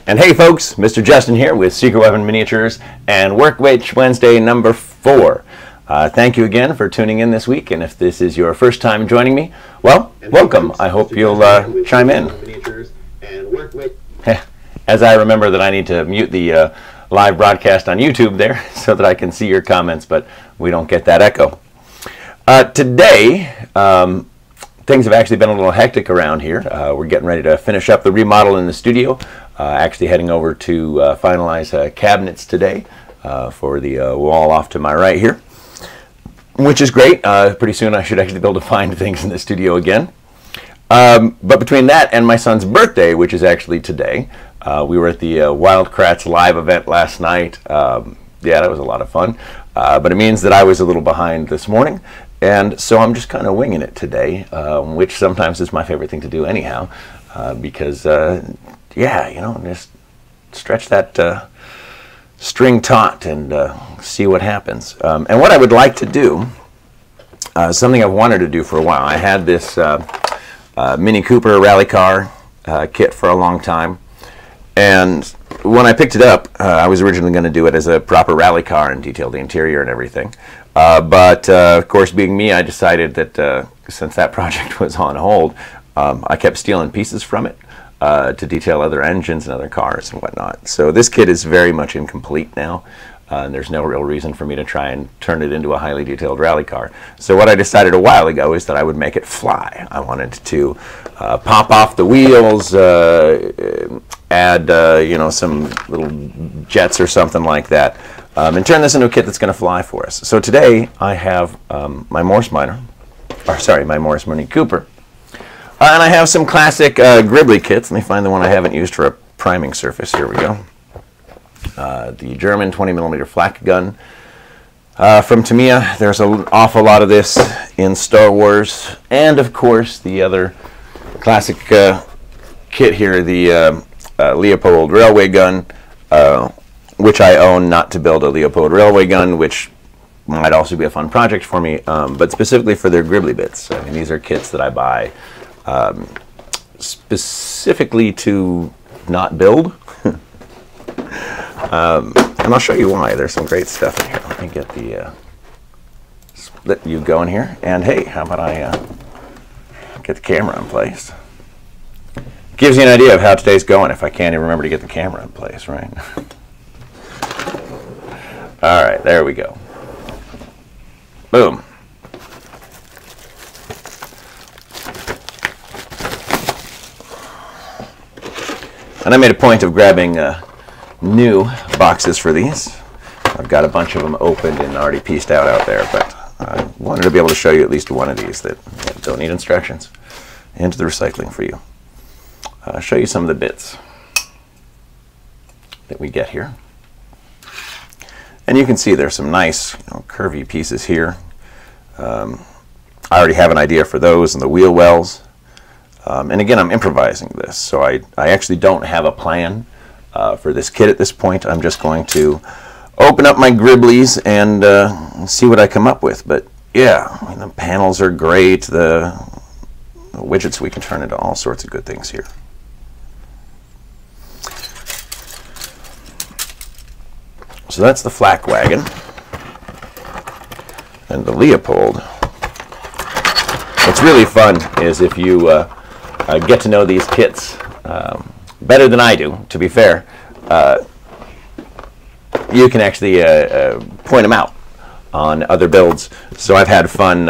And hey folks, Mr. Justin here with Secret Weapon Miniatures and Workbench Wednesday number 4. Thank you again for tuning in this week, and if this is your first time joining me, well, welcome. I hope you'll chime in. As I remember that I need to mute the live broadcast on YouTube there so that I can see your comments, but we don't get that echo. Today, things have actually been a little hectic around here. We're getting ready to finish up the remodel in the studio. Actually heading over to finalize cabinets today for the wall off to my right here, which is great. Pretty soon I should actually be able to find things in the studio again. But between that and my son's birthday, which is actually today, we were at the Wildcrats live event last night. Yeah, that was a lot of fun. But it means that I was a little behind this morning. And so I'm just kind of winging it today, which sometimes is my favorite thing to do anyhow, because, yeah, you know, just stretch that string taut and see what happens. And what I would like to do, something I've wanted to do for a while. I had this Mini Cooper rally car kit for a long time, and when I picked it up, I was originally going to do it as a proper rally car and detail the interior and everything. But of course, being me, I decided that since that project was on hold, I kept stealing pieces from it to detail other engines and other cars and whatnot. So this kit is very much incomplete now, and there's no real reason for me to try and turn it into a highly detailed rally car. So what I decided a while ago is that I would make it fly. I wanted to pop off the wheels, add you know, some little jets or something like that, and turn this into a kit that's going to fly for us. So today I have my Morse Miner, or sorry, my Morse Mini Cooper, and I have some classic Gribbly kits. Let me find the one I haven't used for a priming surface. Here we go. The German 20mm flak gun from Tamiya. There's an awful lot of this in Star Wars, and of course the other classic kit here, the Leopold railway gun, which I own not to build a Leopold railway gun, which might also be a fun project for me, but specifically for their Gribbly bits. I mean, these are kits that I buy specifically to not build. And I'll show you why. There's some great stuff in here. Let me get the split view going here. And hey, how about I get the camera in place? Gives you an idea of how today's going if I can't even remember to get the camera in place, right? All right, there we go. Boom. And I made a point of grabbing new boxes for these. I've got a bunch of them opened and already pieced out there, but I wanted to be able to show you at least one of these that don't need instructions into the recycling for you. I'll show you some of the bits that we get here. And you can see there's some nice, you know, curvy pieces here. I already have an idea for those and the wheel wells. And again, I'm improvising this, so I actually don't have a plan for this kit at this point. I'm just going to open up my Gribblies and see what I come up with. But yeah, I mean, the panels are great. The widgets, we can turn into all sorts of good things here. So that's the flak wagon and the Leopold. What's really fun is if you get to know these kits better than I do, to be fair, you can actually point them out on other builds. So I've had fun,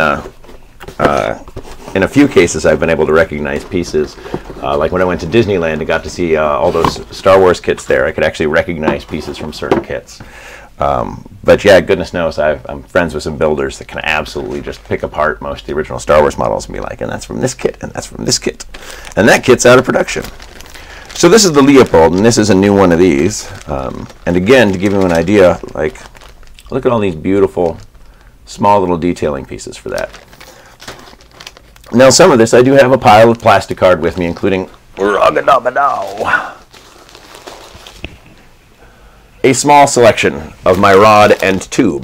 in a few cases I've been able to recognize pieces. Like when I went to Disneyland and got to see all those Star Wars kits there, I could actually recognize pieces from certain kits. But yeah, goodness knows, I'm friends with some builders that can absolutely just pick apart most of the original Star Wars models and be like, and that's from this kit, and that's from this kit. And that kit's out of production. So this is the Leopold, and this is a new one of these. And again, to give you an idea, like, look at all these beautiful, small little detailing pieces for that. Now, some of this, I do have a pile of plastic card with me, including a small selection of my rod and tube.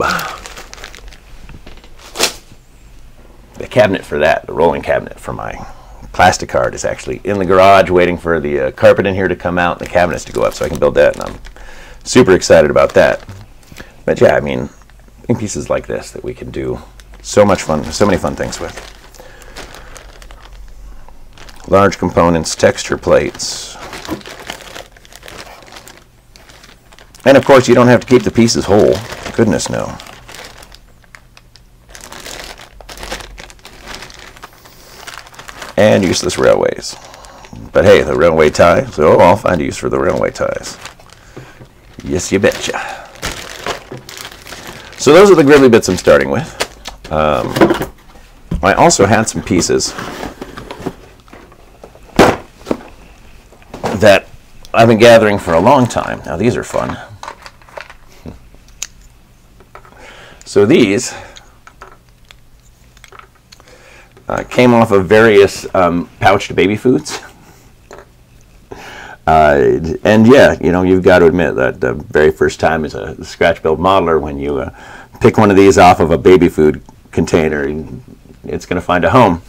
The cabinet for that, the rolling cabinet for my plastic card is actually in the garage waiting for the carpet in here to come out and the cabinets to go up so I can build that, and I'm super excited about that. But yeah, I mean, in pieces like this that we can do so much fun, so many fun things with. Large components, texture plates. And of course, you don't have to keep the pieces whole. Goodness no. And useless railways. But hey, the railway tie, so I'll find a use for the railway ties. Yes, you betcha. So those are the gribbly bits I'm starting with. I also had some pieces that I've been gathering for a long time. Now these are fun. So these came off of various pouched baby foods. And yeah, you know, you've got to admit that the very first time as a scratch build modeler, when you pick one of these off of a baby food container, it's going to find a home.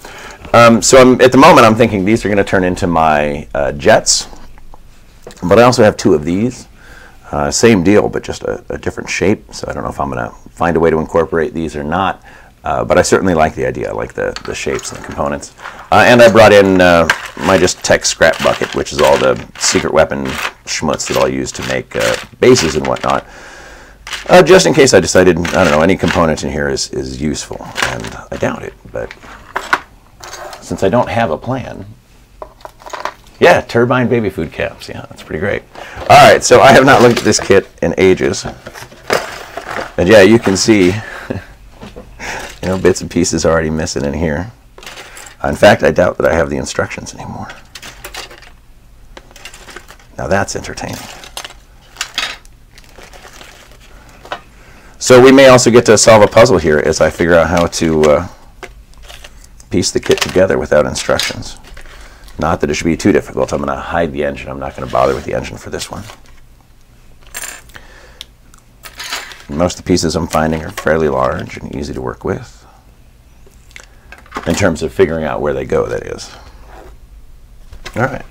So at the moment I'm thinking these are going to turn into my jets, but I also have two of these. Same deal, but just a different shape, so I don't know if I'm going to find a way to incorporate these or not. But I certainly like the idea. I like the shapes and the components. And I brought in my just tech scrap bucket, which is all the secret weapon schmutz that I'll use to make bases and whatnot. Just in case I decided, I don't know, any component in here is useful. And I doubt it, but since I don't have a plan. Yeah, turbine baby food caps. Yeah, that's pretty great. All right, so I have not looked at this kit in ages. And yeah, you can see you know, bits and pieces already missing in here. In fact, I doubt that I have the instructions anymore. Now that's entertaining. So we may also get to solve a puzzle here as I figure out how to piece the kit together without instructions. Not that it should be too difficult. I'm going to hide the engine. I'm not going to bother with the engine for this one. Most of the pieces I'm finding are fairly large and easy to work with. In terms of figuring out where they go, that is. All right.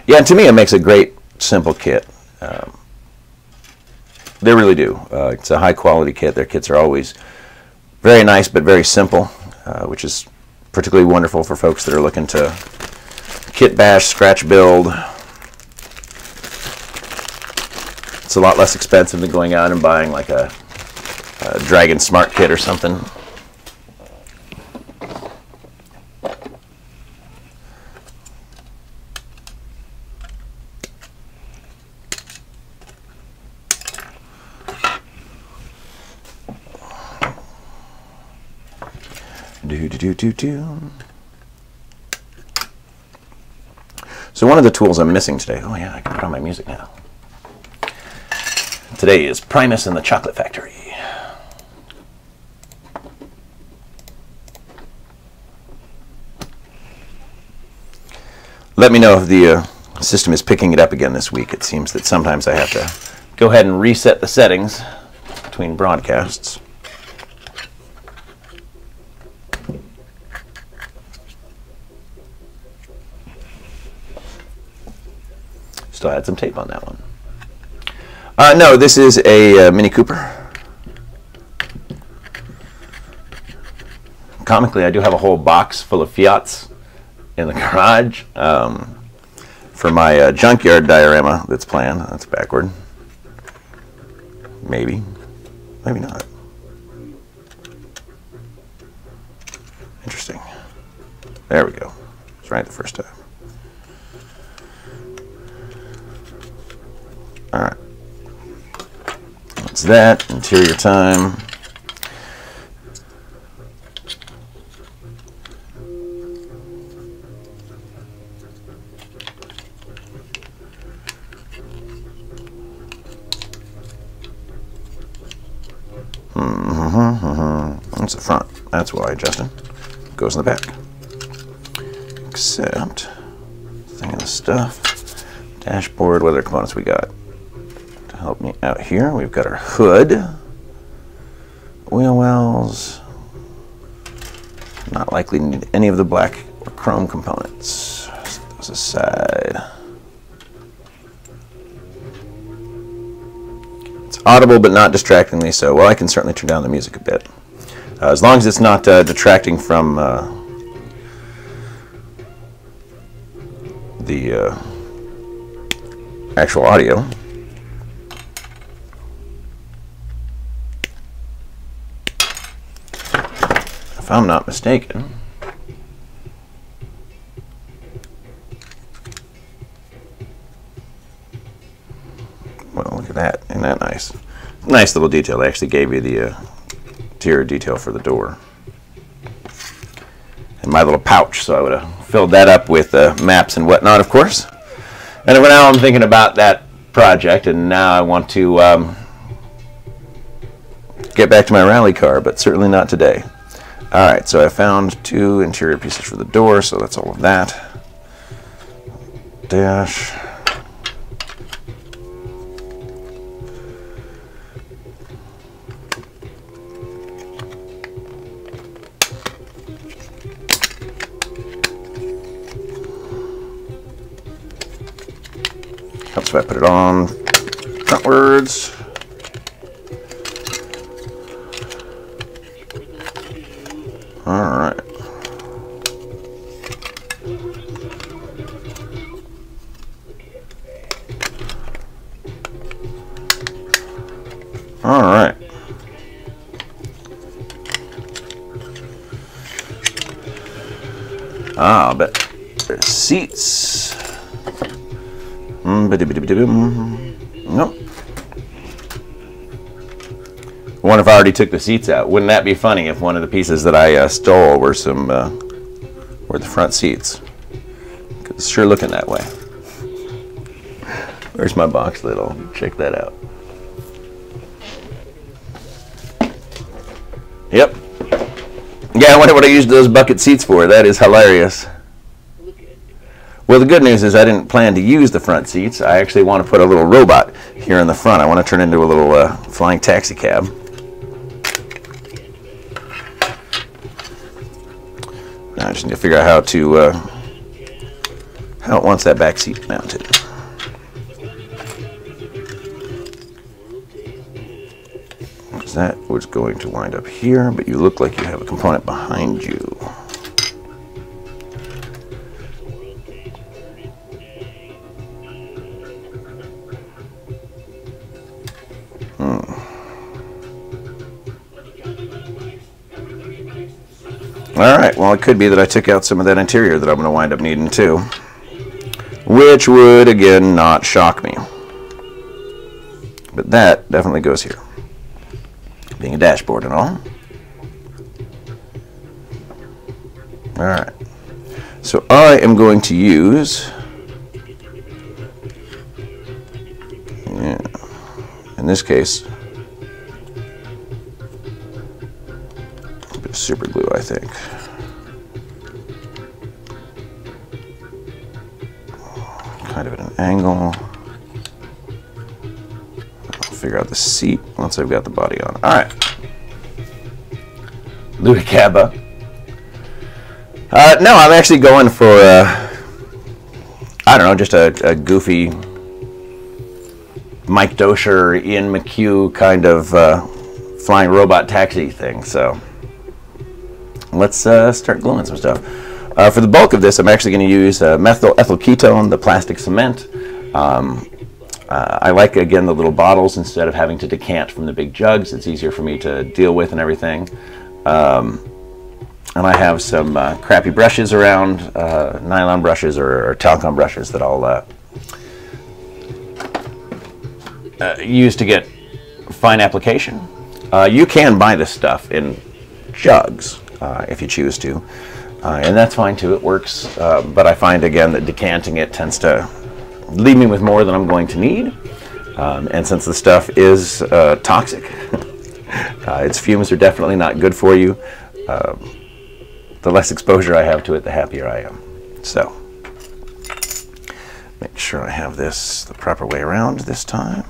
Yeah, and to me it makes a great, simple kit. They really do. It's a high-quality kit. Their kits are always very nice but very simple, which is particularly wonderful for folks that are looking to kit bash, scratch build. It's a lot less expensive than going out and buying like a Dragon Smart Kit or something. So one of the tools I'm missing today, oh yeah, I can put on my music now. Today is Primus and the Chocolate Factory. Let me know if the system is picking it up again this week. It seems that sometimes I have to go ahead and reset the settings between broadcasts. Still had some tape on that one. No, this is a Mini Cooper. Comically, I do have a whole box full of Fiats in the garage for my junkyard diorama that's planned. That's backward. Maybe. Maybe not. Interesting. There we go. It's right the first time. All right. That's that. Interior time. That's the front. That's why, Justin. Goes in the back. Except, thing of the stuff. Dashboard. What other components we got? To help me out here, we've got our hood. Wheel wells. Not likely to need any of the black or chrome components. Set those aside. It's audible but not distractingly so. Well, I can certainly turn down the music a bit. As long as it's not detracting from the actual audio. If I'm not mistaken, well, look at that. Isn't that nice? Nice little detail. They actually gave you the interior detail for the door. And my little pouch, so I would have filled that up with maps and whatnot, of course. And for now, I'm thinking about that project, and now I want to get back to my rally car, but certainly not today. Alright, so I found 2 interior pieces for the door, so that's all of that. Dash. Helps if I put it on frontwards. Alright. Alright. Ah, but there's seats. Nope. I wonder if I already took the seats out. Wouldn't that be funny if one of the pieces that I stole were were the front seats? It's sure looking that way. Where's my box lid? I'll check that out. Yep. Yeah, I wonder what I used those bucket seats for. That is hilarious. Well, the good news is I didn't plan to use the front seats. I actually want to put a little robot here in the front. I want to turn into a little flying taxi cab. Now I just need to figure out how it wants that back seat mounted. Because that was going to wind up here, but you look like you have a component behind you. Alright, well, it could be that I took out some of that interior that I'm going to wind up needing too. Which would, again, not shock me. But that definitely goes here. Being a dashboard and all. Alright. So I am going to use... yeah, in this case... a bit of super glue, I think. Kind of at an angle. I'll figure out the seat once I've got the body on. Alright. Ludicaba. No, I'm actually going for, I don't know, just a goofy Mike Dosher, Ian McCoy kind of flying robot taxi thing. So let's start gluing some stuff. For the bulk of this, I'm actually going to use methyl ethyl ketone, the plastic cement. I like, again, the little bottles instead of having to decant from the big jugs. It's easier for me to deal with and everything. And I have some crappy brushes around, nylon brushes or talcum brushes that I'll use to get fine application. You can buy this stuff in jugs if you choose to. And that's fine too, it works, but I find again that decanting it tends to leave me with more than I'm going to need, and since the stuff is toxic, its fumes are definitely not good for you. The less exposure I have to it, the happier I am. So, make sure I have this the proper way around this time.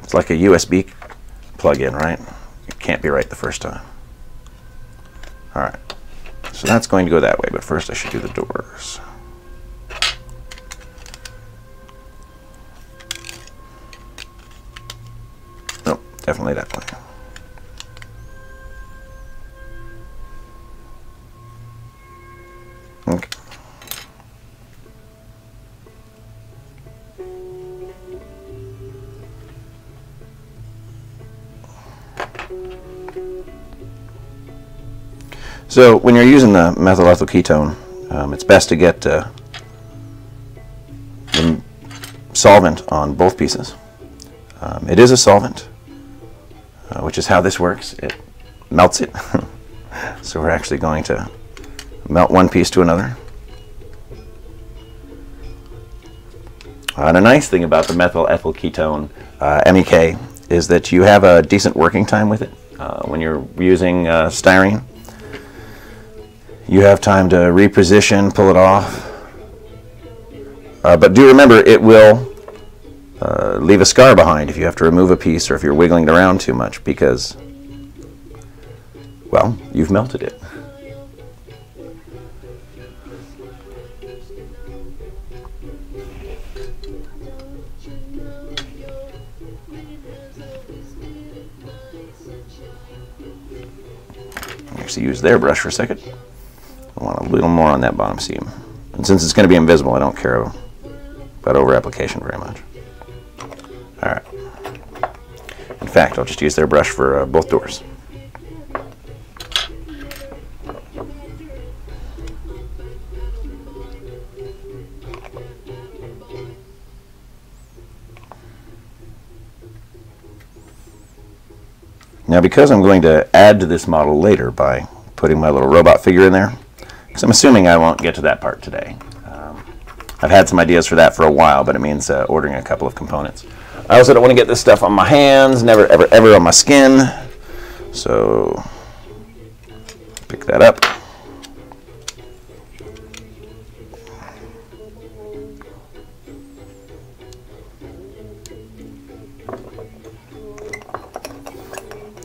It's like a USB plug-in, right? It can't be right the first time. All right. So that's going to go that way, but first I should do the doors. Nope, definitely that way. Okay. So when you're using the methyl ethyl ketone, it's best to get the solvent on both pieces. It is a solvent, which is how this works. It melts it. So we're actually going to melt one piece to another. And a nice thing about the methyl ethyl ketone MEK is that you have a decent working time with it. When you're using styrene, you have time to reposition, pull it off. But do remember, it will leave a scar behind if you have to remove a piece or if you're wiggling it around too much because, well, you've melted it. Actually use their brush for a second. I want a little more on that bottom seam. And since it's going to be invisible, I don't care about over application very much. Alright. In fact, I'll just use their brush for both doors. Now because I'm going to add to this model later by putting my little robot figure in there, because I'm assuming I won't get to that part today. I've had some ideas for that for a while, but it means ordering a couple of components. I also don't want to get this stuff on my hands, never ever ever on my skin. So pick that up.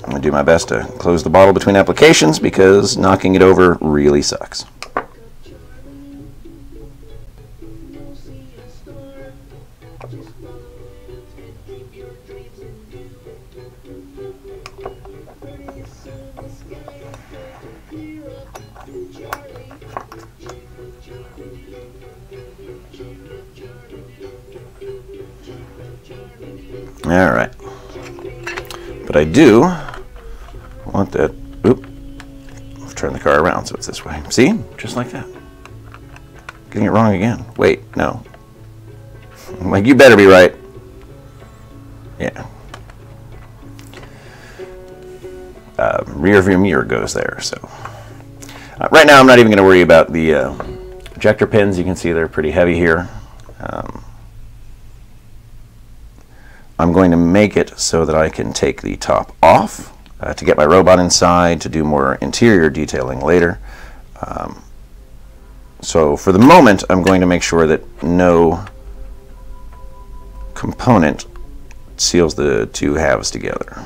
I'm going to do my best to close the bottle between applications because knocking it over really sucks. All right. But I do want that. Oop. Let's turn the car around so it's this way. See? Just like that. Getting it wrong again. Wait, no. I'm like, you better be right. Yeah. Rear view mirror goes there. So right now I'm not even going to worry about the ejector pins. You can see they're pretty heavy here. I'm going to make it so that I can take the top off to get my robot inside to do more interior detailing later. So for the moment, I'm going to make sure that no component seals the two halves together.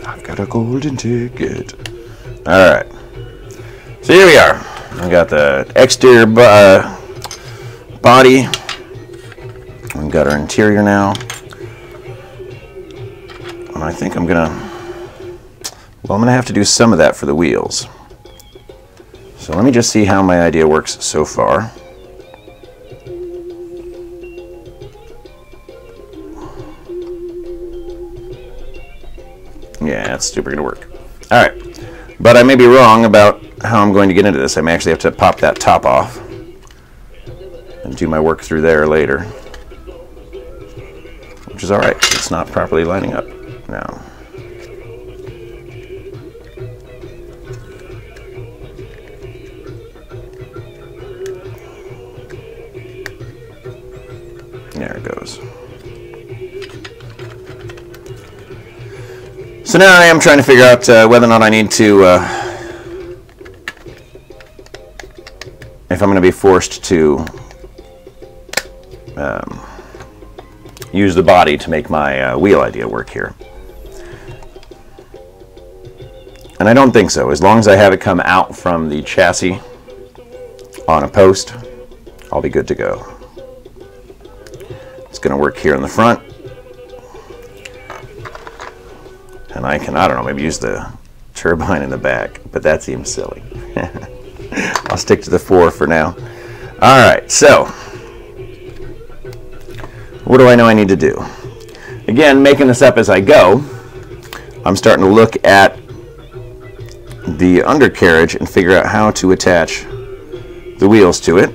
I've got a golden ticket. Alright. So here we are. We got the exterior body. We've got our interior now. And I think I'm going to have to do some of that for the wheels. So let me just see how my idea works so far. Yeah, it's super going to work. Alright, but I may be wrong about how I'm going to get into this. I may actually have to pop that top off and do my work through there later. Which which is all right. It's not properly lining up now. There it goes. So now I am trying to figure out whether or not I need to, if I'm going to be forced to use the body to make my wheel idea work here. And I don't think so. As long as I have it come out from the chassis on a post, I'll be good to go. It's going to work here in the front. And I can, I don't know, maybe use the turbine in the back, but that seems silly. I'll stick to the 4 for now. All right, so what do I know I need to do? Again, making this up as I go, I'm starting to look at the undercarriage and figure out how to attach the wheels to it.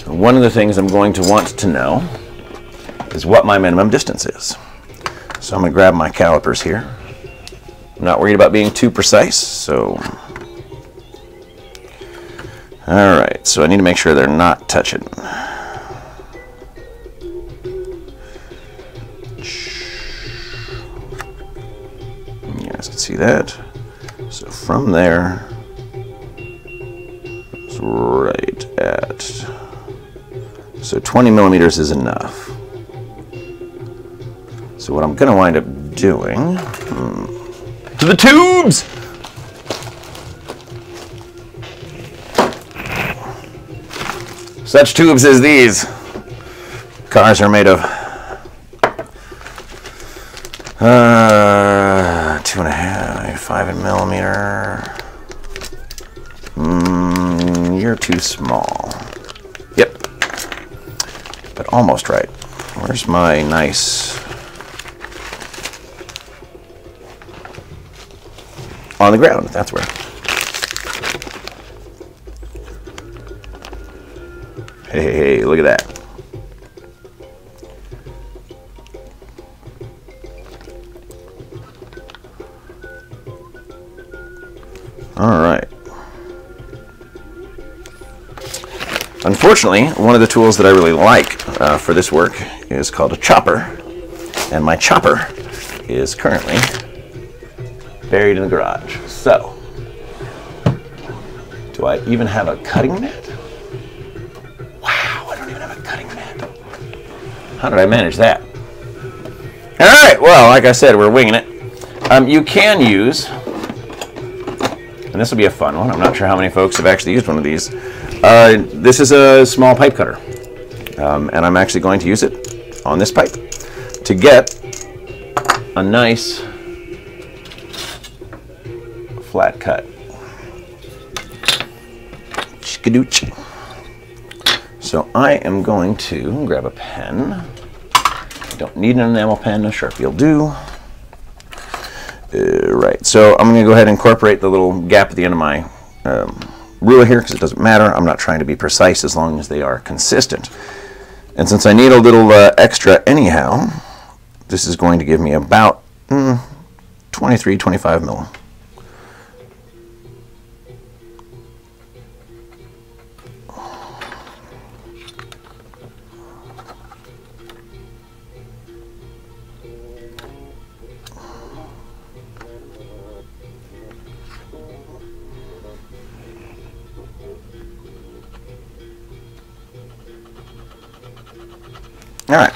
One of the things I'm going to want to know is what my minimum distance is. So I'm going to grab my calipers here. I'm not worried about being too precise, so... Alright, so I need to make sure they're not touching. You guys can see that. So from there, it's right at... So 20 millimeters is enough. So what I'm going to wind up doing... To the tubes! Such tubes as these. Cars are made of 2.5, 5 millimeter. You're too small. Yep. But almost right. Where's my nice... On the ground, that's where. Hey, look at that. All right. Unfortunately, one of the tools that I really like for this work is called a chopper. And my chopper is currently buried in the garage. So, do I even have a cutting mat? Wow, I don't even have a cutting mat. How did I manage that? All right, well, like I said, we're winging it. You can use, and this will be a fun one. I'm not sure how many folks have actually used one of these. This is a small pipe cutter, and I'm actually going to use it on this pipe to get a nice flat cut. Skadooch. So I am going to grab a pen. I don't need an enamel pen, a Sharpie will do. Right, so I'm going to go ahead and incorporate the little gap at the end of my ruler here because it doesn't matter. I'm not trying to be precise as long as they are consistent. And since I need a little extra anyhow, this is going to give me about 23, 25 mil. All right.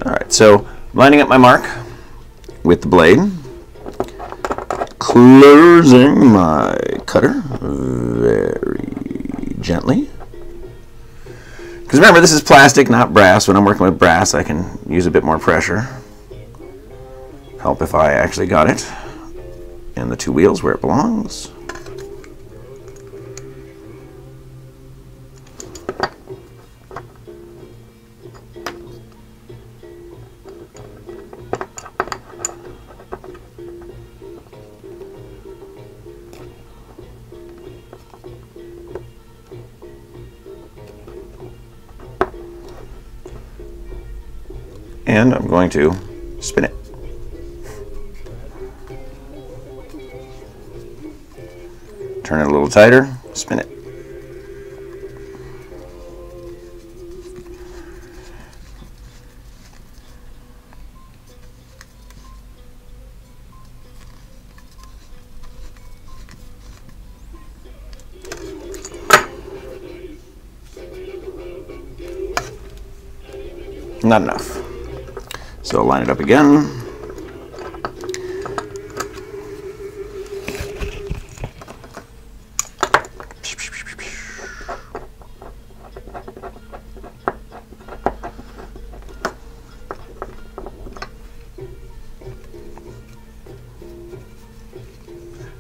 All right, so lining up my mark with the blade, closing my cutter very gently. Because remember, this is plastic, not brass. When I'm working with brass, I can use a bit more pressure. Help if I actually got it in the two wheels where it belongs. and I'm going to spin it. Turn it a little tighter, spin it. Not enough. So line it up again.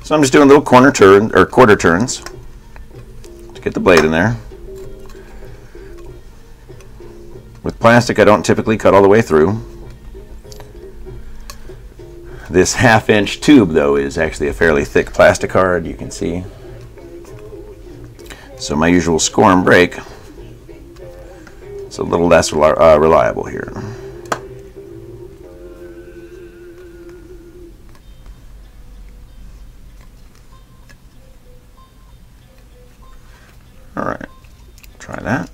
So I'm just doing little quarter turns to get the blade in there. With plastic, I don't typically cut all the way through. This 1/2-inch tube, though, is actually a fairly thick plastic card, you can see. So my usual score and break is a little less reliable here. All right, try that.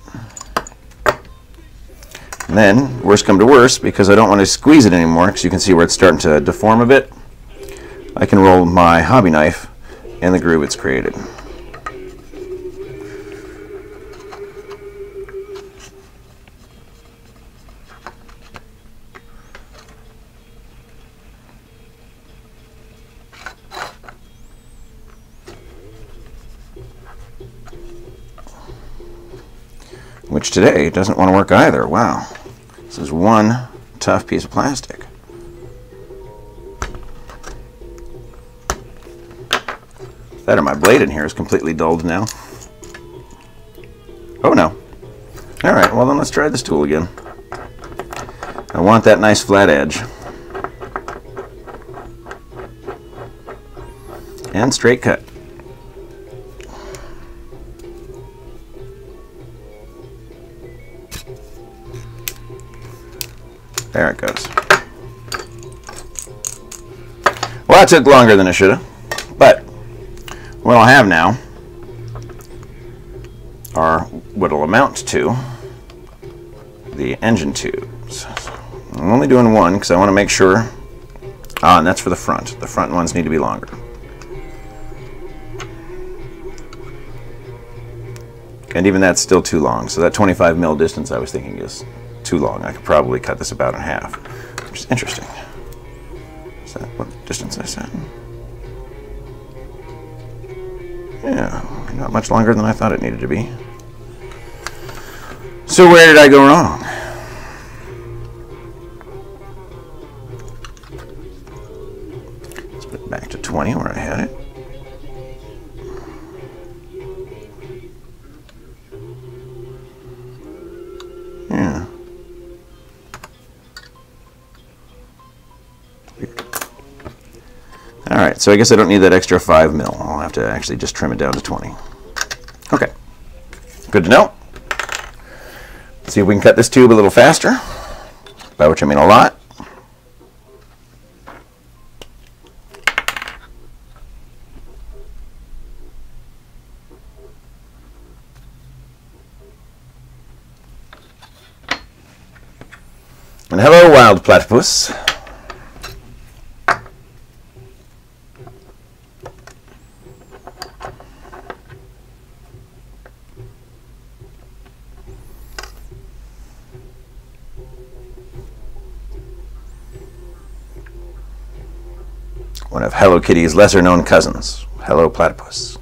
And then, worst come to worst, because I don't want to squeeze it anymore, because you can see where it's starting to deform a bit, I can roll my hobby knife in the groove it's created. Which today doesn't want to work either. Wow. This is one tough piece of plastic. That or my blade in here is completely dulled now. Oh no. Alright, well then let's try this tool again. I want that nice flat edge. And straight cut. There it goes. Well, that took longer than it should have, but what I'll have now are what will amount to the engine tubes. I'm only doing one because I want to make sure. And that's for the front. The front ones need to be longer. And even that's still too long. So that 25 mil distance I was thinking is too long. I could probably cut this about in half, which is interesting. Is that what distance I said? Yeah, not much longer than I thought it needed to be. So where did I go wrong? Let's put it back to 20 where I had it. Yeah. Alright, so I guess I don't need that extra 5 mil. I'll have to actually just trim it down to 20. Okay, good to know. Let's see if we can cut this tube a little faster, by which I mean a lot. And hello, wild platypus. One of Hello Kitty's lesser-known cousins. Hello, platypus.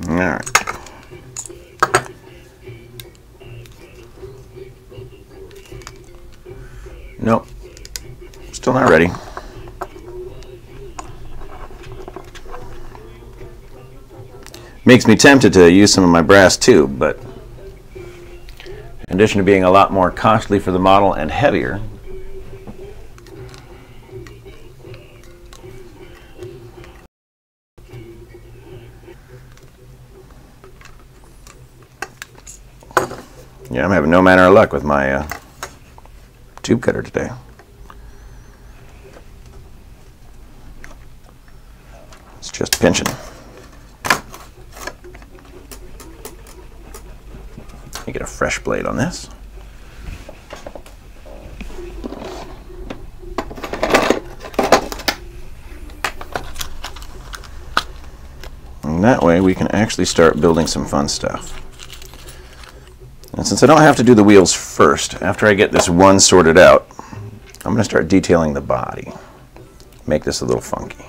All right. Nope. Still not ready. Makes me tempted to use some of my brass tube, but in addition to being a lot more costly for the model and heavier, yeah, I'm having no manner of luck with my tube cutter today. It's just pinching. Let me get a fresh blade on this. And that way we can actually start building some fun stuff. And since I don't have to do the wheels first, after I get this one sorted out, I'm going to start detailing the body. Make this a little funky.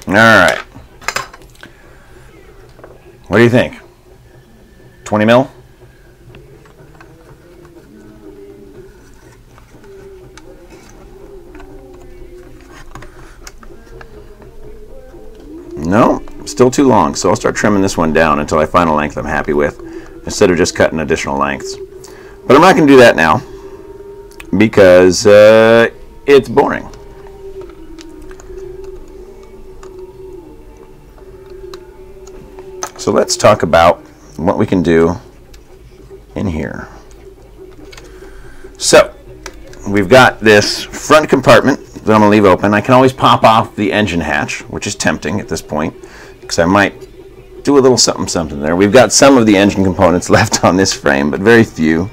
All right. What do you think? 20 mil? No, still too long, so I'll start trimming this one down until I find a length I'm happy with, instead of just cutting additional lengths. But I'm not going to do that now, because it's boring. So let's talk about what we can do in here. So we've got this front compartment that I'm going to leave open. I can always pop off the engine hatch, which is tempting at this point, because I might do a little something there. We've got some of the engine components left on this frame, but very few.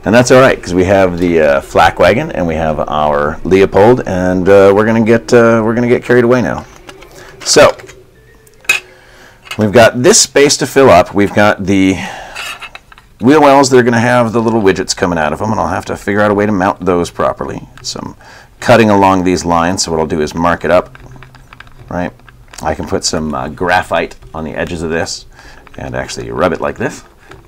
And that's all right, because we have the flak wagon and we have our Leopold, and we're gonna get carried away now. So we've got this space to fill up. We've got the wheel wells that are going to have the little widgets coming out of them, and I'll have to figure out a way to mount those properly. Some cutting along these lines, so what I'll do is mark it up, right? I can put some graphite on the edges of this and actually rub it like this,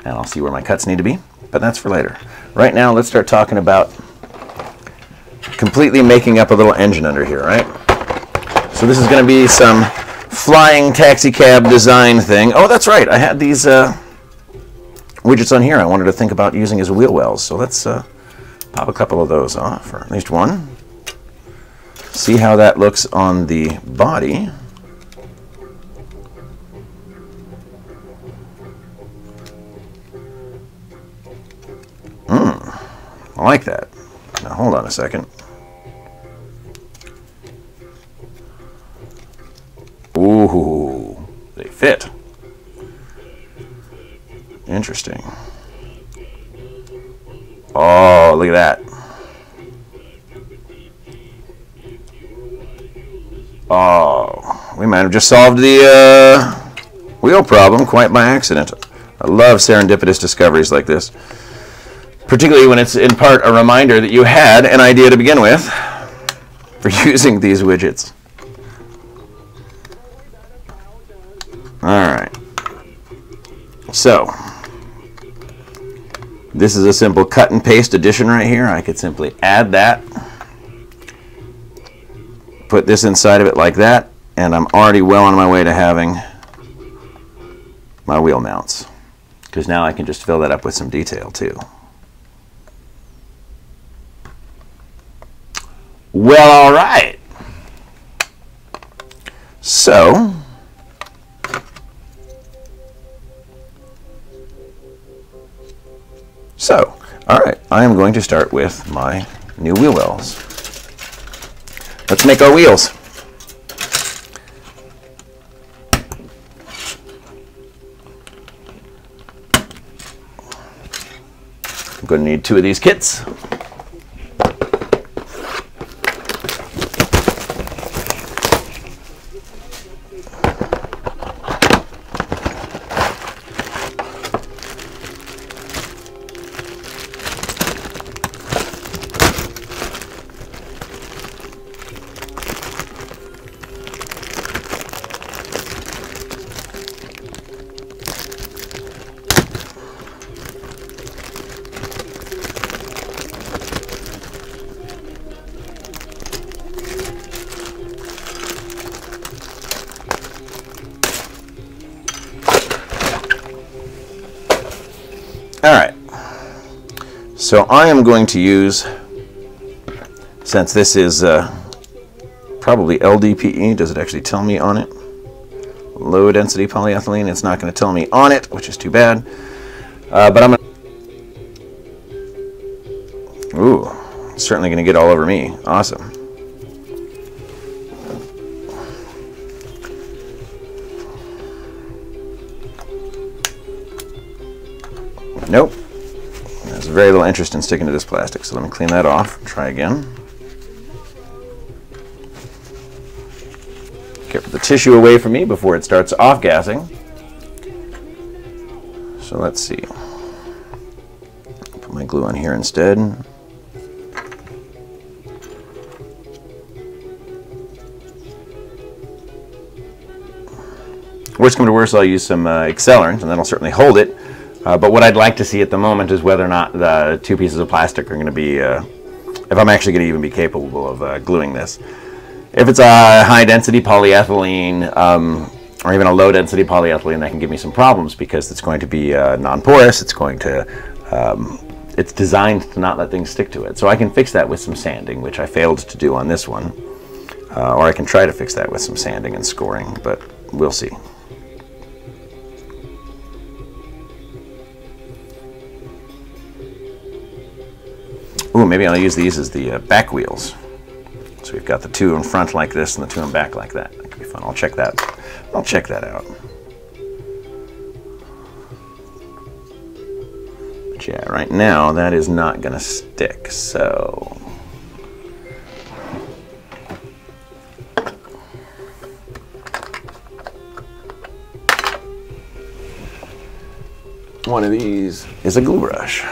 and I'll see where my cuts need to be, but that's for later. Right now, let's start talking about completely making up a little engine under here, right? So this is going to be some flying taxi cab design thing. Oh, that's right. I had these widgets on here I wanted to think about using as wheel wells. So let's pop a couple of those off, or at least one. See how that looks on the body. I like that. Now hold on a second. Ooh, they fit. Interesting. Oh, look at that. Oh, we might have just solved the wheel problem quite by accident. I love serendipitous discoveries like this, particularly when it's in part a reminder that you had an idea to begin with for using these widgets. All right. So this is a simple cut and paste addition right here. I could simply add that, put this inside of it like that, and I'm already well on my way to having my wheel mounts, because now I can just fill that up with some detail too. Well, all right. So all right, I am going to start with my new wheel wells. Let's make our wheels. I'm going to need 2 of these kits. Alright, so I am going to use, since this is probably LDPE, does it actually tell me on it? Low density polyethylene, it's not going to tell me on it, which is too bad. But I'm going to... Ooh, it's certainly going to get all over me. Awesome. Nope. There's very little interest in sticking to this plastic, so let me clean that off. Try again. Get the tissue away from me before it starts off-gassing. So let's see. Put my glue on here instead. Worst come to worst, I'll use some accelerant, and that'll certainly hold it. But what I'd like to see at the moment is whether or not the 2 pieces of plastic are going to be, if I'm actually going to even be capable of gluing this. If it's a high-density polyethylene, or even a low-density polyethylene, that can give me some problems because it's going to be non-porous. It's going to, it's designed to not let things stick to it. So I can fix that with some sanding, which I failed to do on this one. Or I can try to fix that with some sanding and scoring, but we'll see. Ooh, maybe I'll use these as the back wheels. So we've got the 2 in front like this and the 2 in back like that. That could be fun. I'll check that out. But yeah, right now that is not going to stick. So one of these is a glue brush.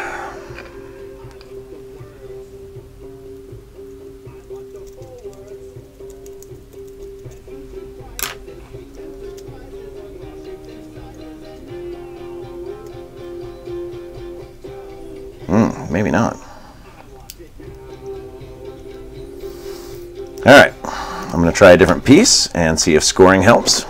Maybe not. Alright, I'm going to try a different piece and see if scoring helps.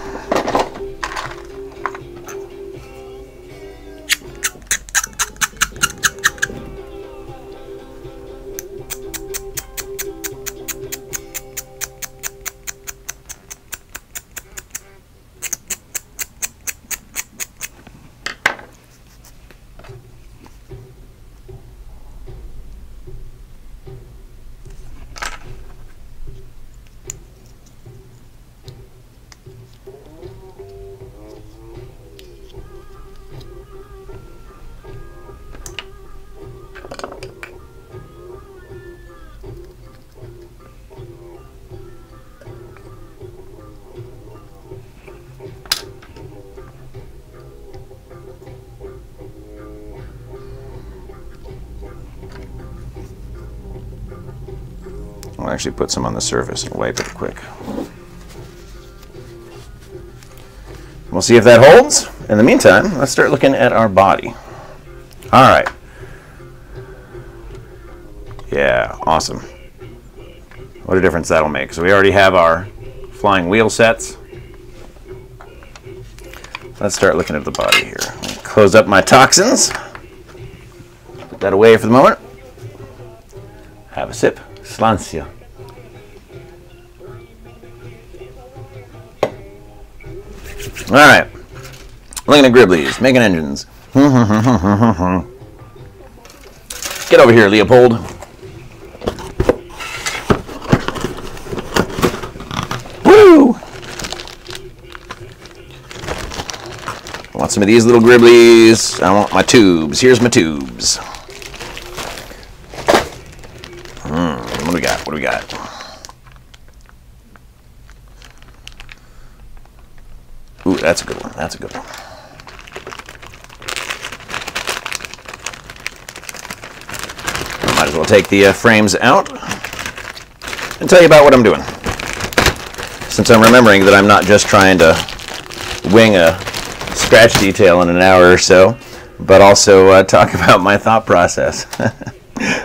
I'll actually put some on the surface and wipe it quick. We'll see if that holds. In the meantime, let's start looking at our body. All right. Yeah, awesome. What a difference that'll make. So we already have our flying wheel sets. Let's start looking at the body here. Close up my toxins. Put that away for the moment. Have a sip. Slancia. All right. Looking at Griblies, making engines. Get over here, Leopold. want some of these little gribblies. I want my tubes. Here's my tubes. What do we got? What do we got? Ooh, that's a good one. That's a good one. Might as well take the frames out and tell you about what I'm doing. Since I'm remembering that I'm not just trying to wing a scratch detail in an hour or so, but also talk about my thought process.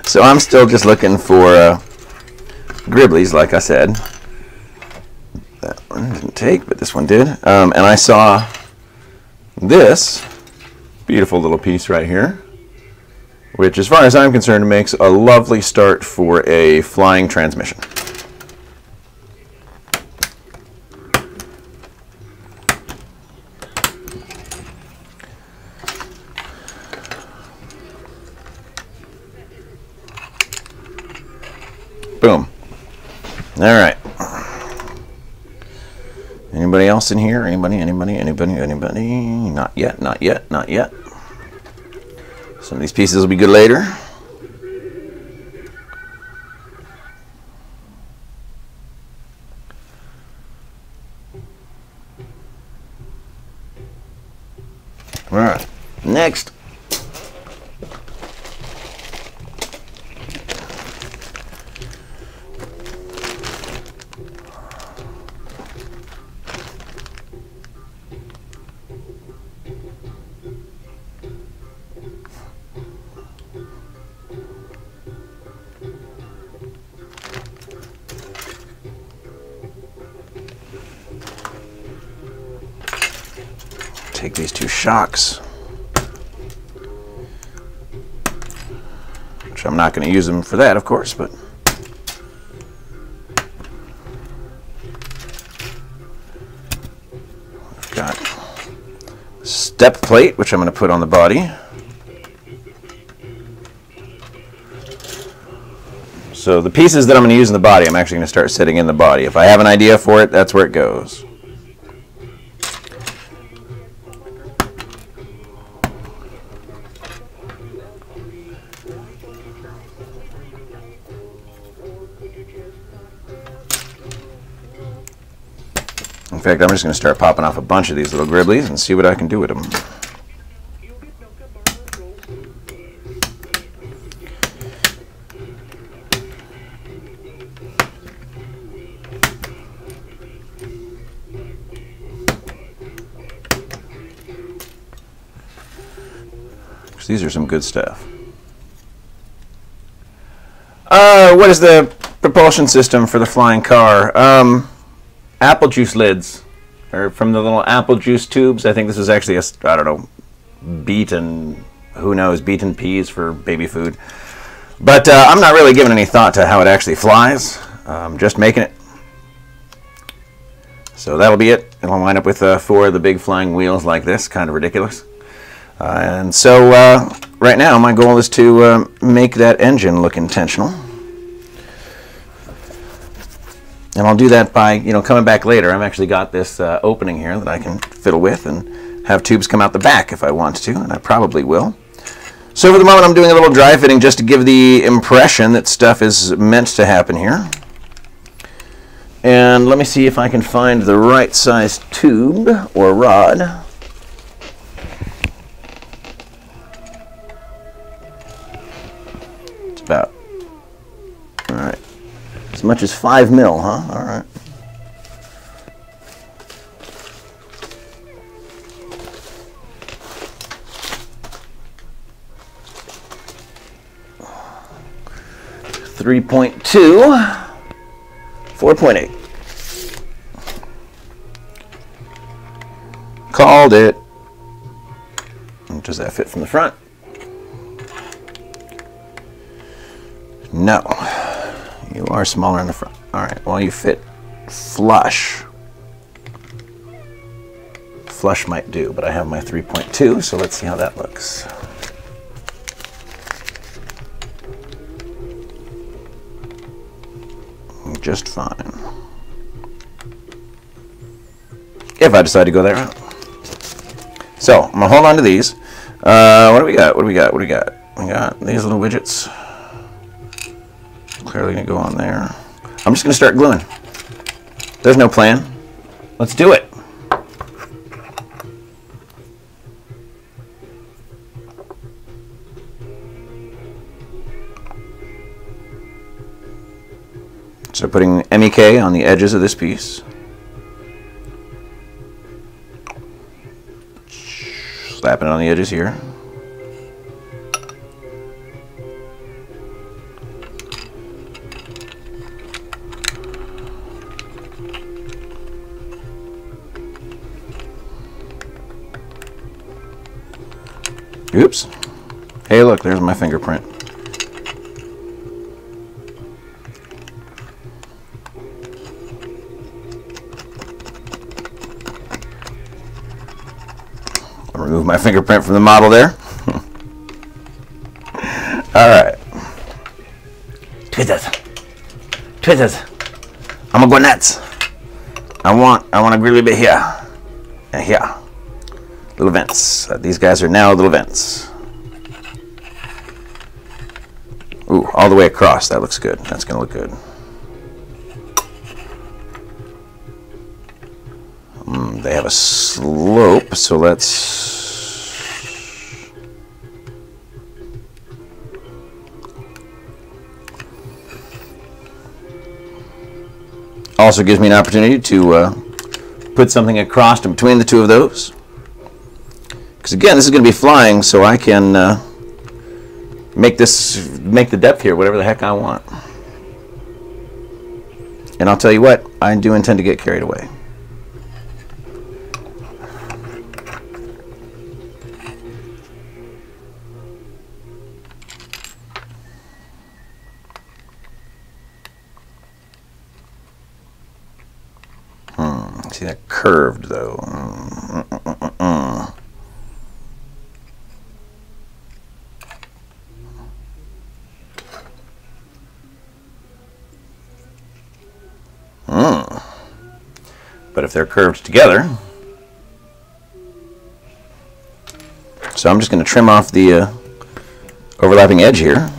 So I'm still just looking for gribblies, like I said. That one didn't take, but this one did. And I saw this beautiful little piece right here, which, as far as I'm concerned, makes a lovely start for a flying transmission. Boom. All right. Anybody else in here? Anybody? Not yet, not yet, not yet. Some of these pieces will be good later. All right. Next. Take these two shocks, which I'm not going to use them for that, of course, but I've got a step plate, which I'm going to put on the body. So the pieces that I'm going to use in the body, I'm actually going to start setting in the body. If I have an idea for it, that's where it goes. In fact, I'm just going to start popping off a bunch of these little gribblies and see what I can do with them. These are some good stuff. What is the propulsion system for the flying car? Apple juice lids, or from the little apple juice tubes. I think this was actually a, I don't know, beaten, who knows, beaten peas for baby food. But I'm not really giving any thought to how it actually flies. Just making it. So that'll be it. It'll wind up with 4 of the big flying wheels like this, kind of ridiculous. And so right now my goal is to make that engine look intentional. And I'll do that by, coming back later. I've actually got this opening here that I can fiddle with and have tubes come out the back if I want to, and I probably will. So for the moment I'm doing a little dry fitting just to give the impression that stuff is meant to happen here. And let me see if I can find the right size tube or rod. It's about, all right, as much as 5 mil, huh? All right. .2, 4.8. Called it. Does that fit from the front? No. You are smaller in the front. All right. Well, you fit flush. Flush might do, but I have my 3.2, so let's see how that looks. Just fine. If I decide to go that route. So I'm gonna hold on to these. What do we got? What do we got? What do we got? We got these little widgets. Clearly gonna go on there. I'm just gonna start gluing. There's no plan. Let's do it. So putting MEK on the edges of this piece. Slapping it on the edges here. Oops. Hey, look, there's my fingerprint. I'll remove my fingerprint from the model there. All right. Tweezers. Tweezers. I'm gonna go nuts. I want a really bit here. And here. Little vents. These guys are now little vents. Ooh, all the way across. That looks good. That's going to look good. They have a slope, so let's... Also gives me an opportunity to put something across in between the two of those. Because again, this is going to be flying, so I can make the depth here whatever the heck I want. And I'll tell you what, I do intend to get carried away. See that curved though. But if they're curved together, so I'm just going to trim off the overlapping edge here.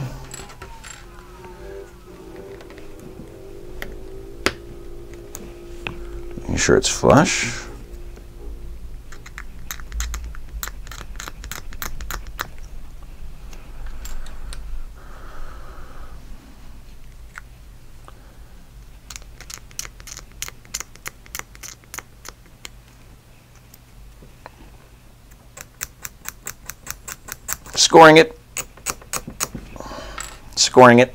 Making sure it's flush. Scoring it. Scoring it.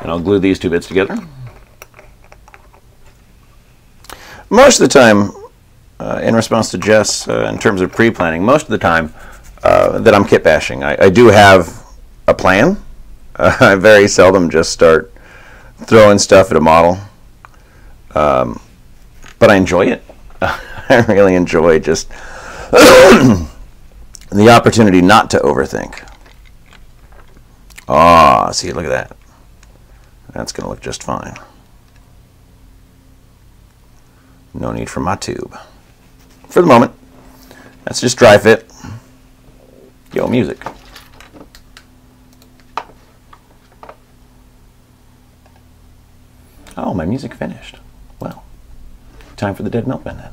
And I'll glue these two bits together. Most of the time, in response to Jess, in terms of pre-planning, most of the time that I'm kit bashing, I do have a plan. I very seldom just start throwing stuff at a model. But I enjoy it. I really enjoy just the opportunity not to overthink. Ah, see, look at that. That's going to look just fine. No need for my tube. For the moment, that's just dry fit. Yo, music. Oh, my music finished. Well, time for the dead milkman then.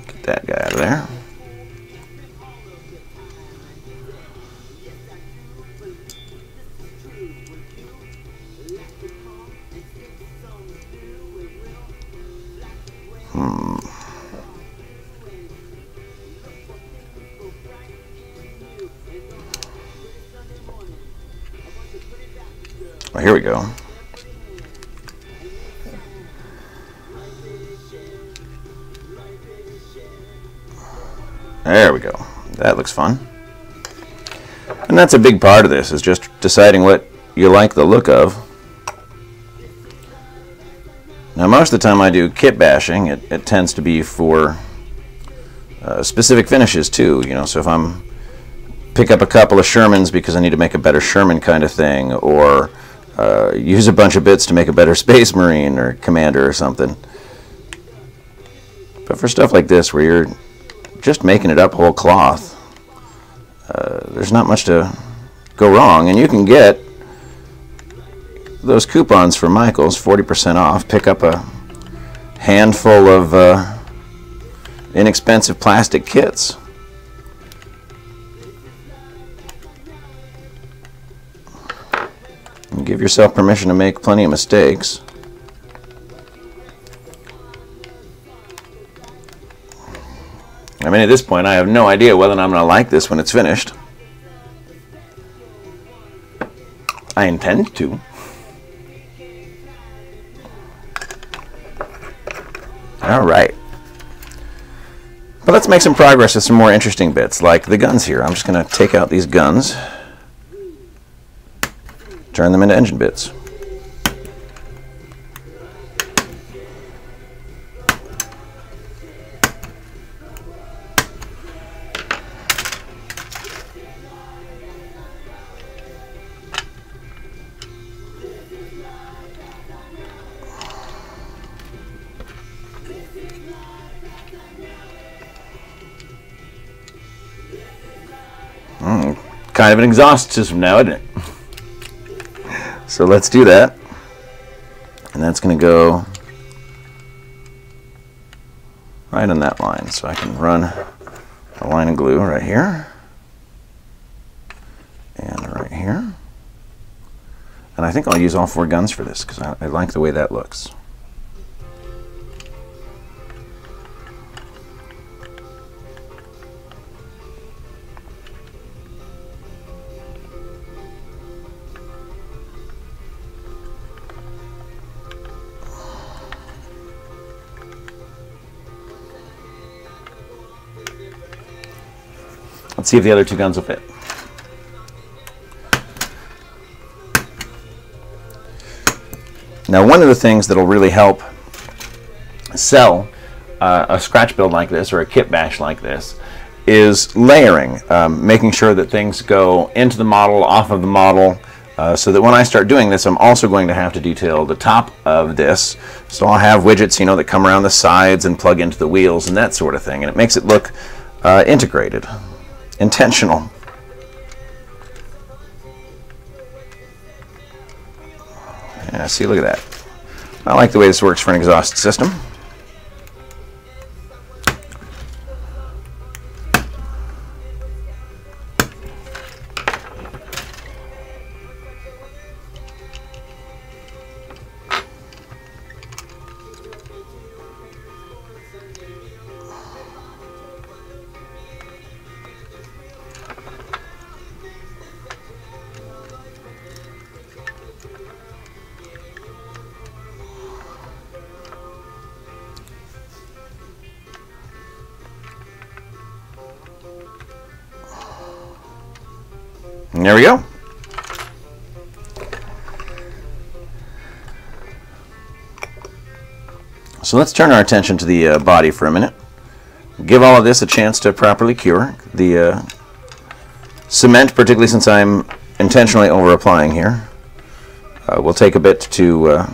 Get that guy out of there. Well, here we go. There we go. That looks fun. And that's a big part of this, is just deciding what you like the look of. Now most of the time I do kit bashing, it tends to be for specific finishes too, you know, so if I'm pick up a couple of Shermans because I need to make a better Sherman kind of thing, or use a bunch of bits to make a better Space Marine or Commander or something. But for stuff like this where you're just making it up whole cloth, there's not much to go wrong, and you can get those coupons for Michael's, 40% off. Pick up a handful of inexpensive plastic kits. And give yourself permission to make plenty of mistakes. I mean, at this point, I have no idea whether I'm going to like this when it's finished. I intend to. All right. But let's make some progress with some more interesting bits, like the guns here. I'm just going to take out these guns, turn them into engine bits. Kind of an exhaust system now, isn't it? So let's do that. And that's going to go right on that line. So I can run a line of glue right here and right here. And I think I'll use all 4 guns for this because I like the way that looks. Let's see if the other 2 guns will fit. Now, one of the things that'll really help sell a scratch build like this or a kit bash like this is layering, making sure that things go into the model, off of the model, so that when I start doing this, I'm also going to have to detail the top of this. So I'll have widgets, you know, that come around the sides and plug into the wheels and that sort of thing, and it makes it look integrated. Intentional. Yeah, see, look at that. I like the way this works for an exhaust system. And there we go. So let's turn our attention to the body for a minute. Give all of this a chance to properly cure. The cement, particularly since I'm intentionally over applying here, will take a bit to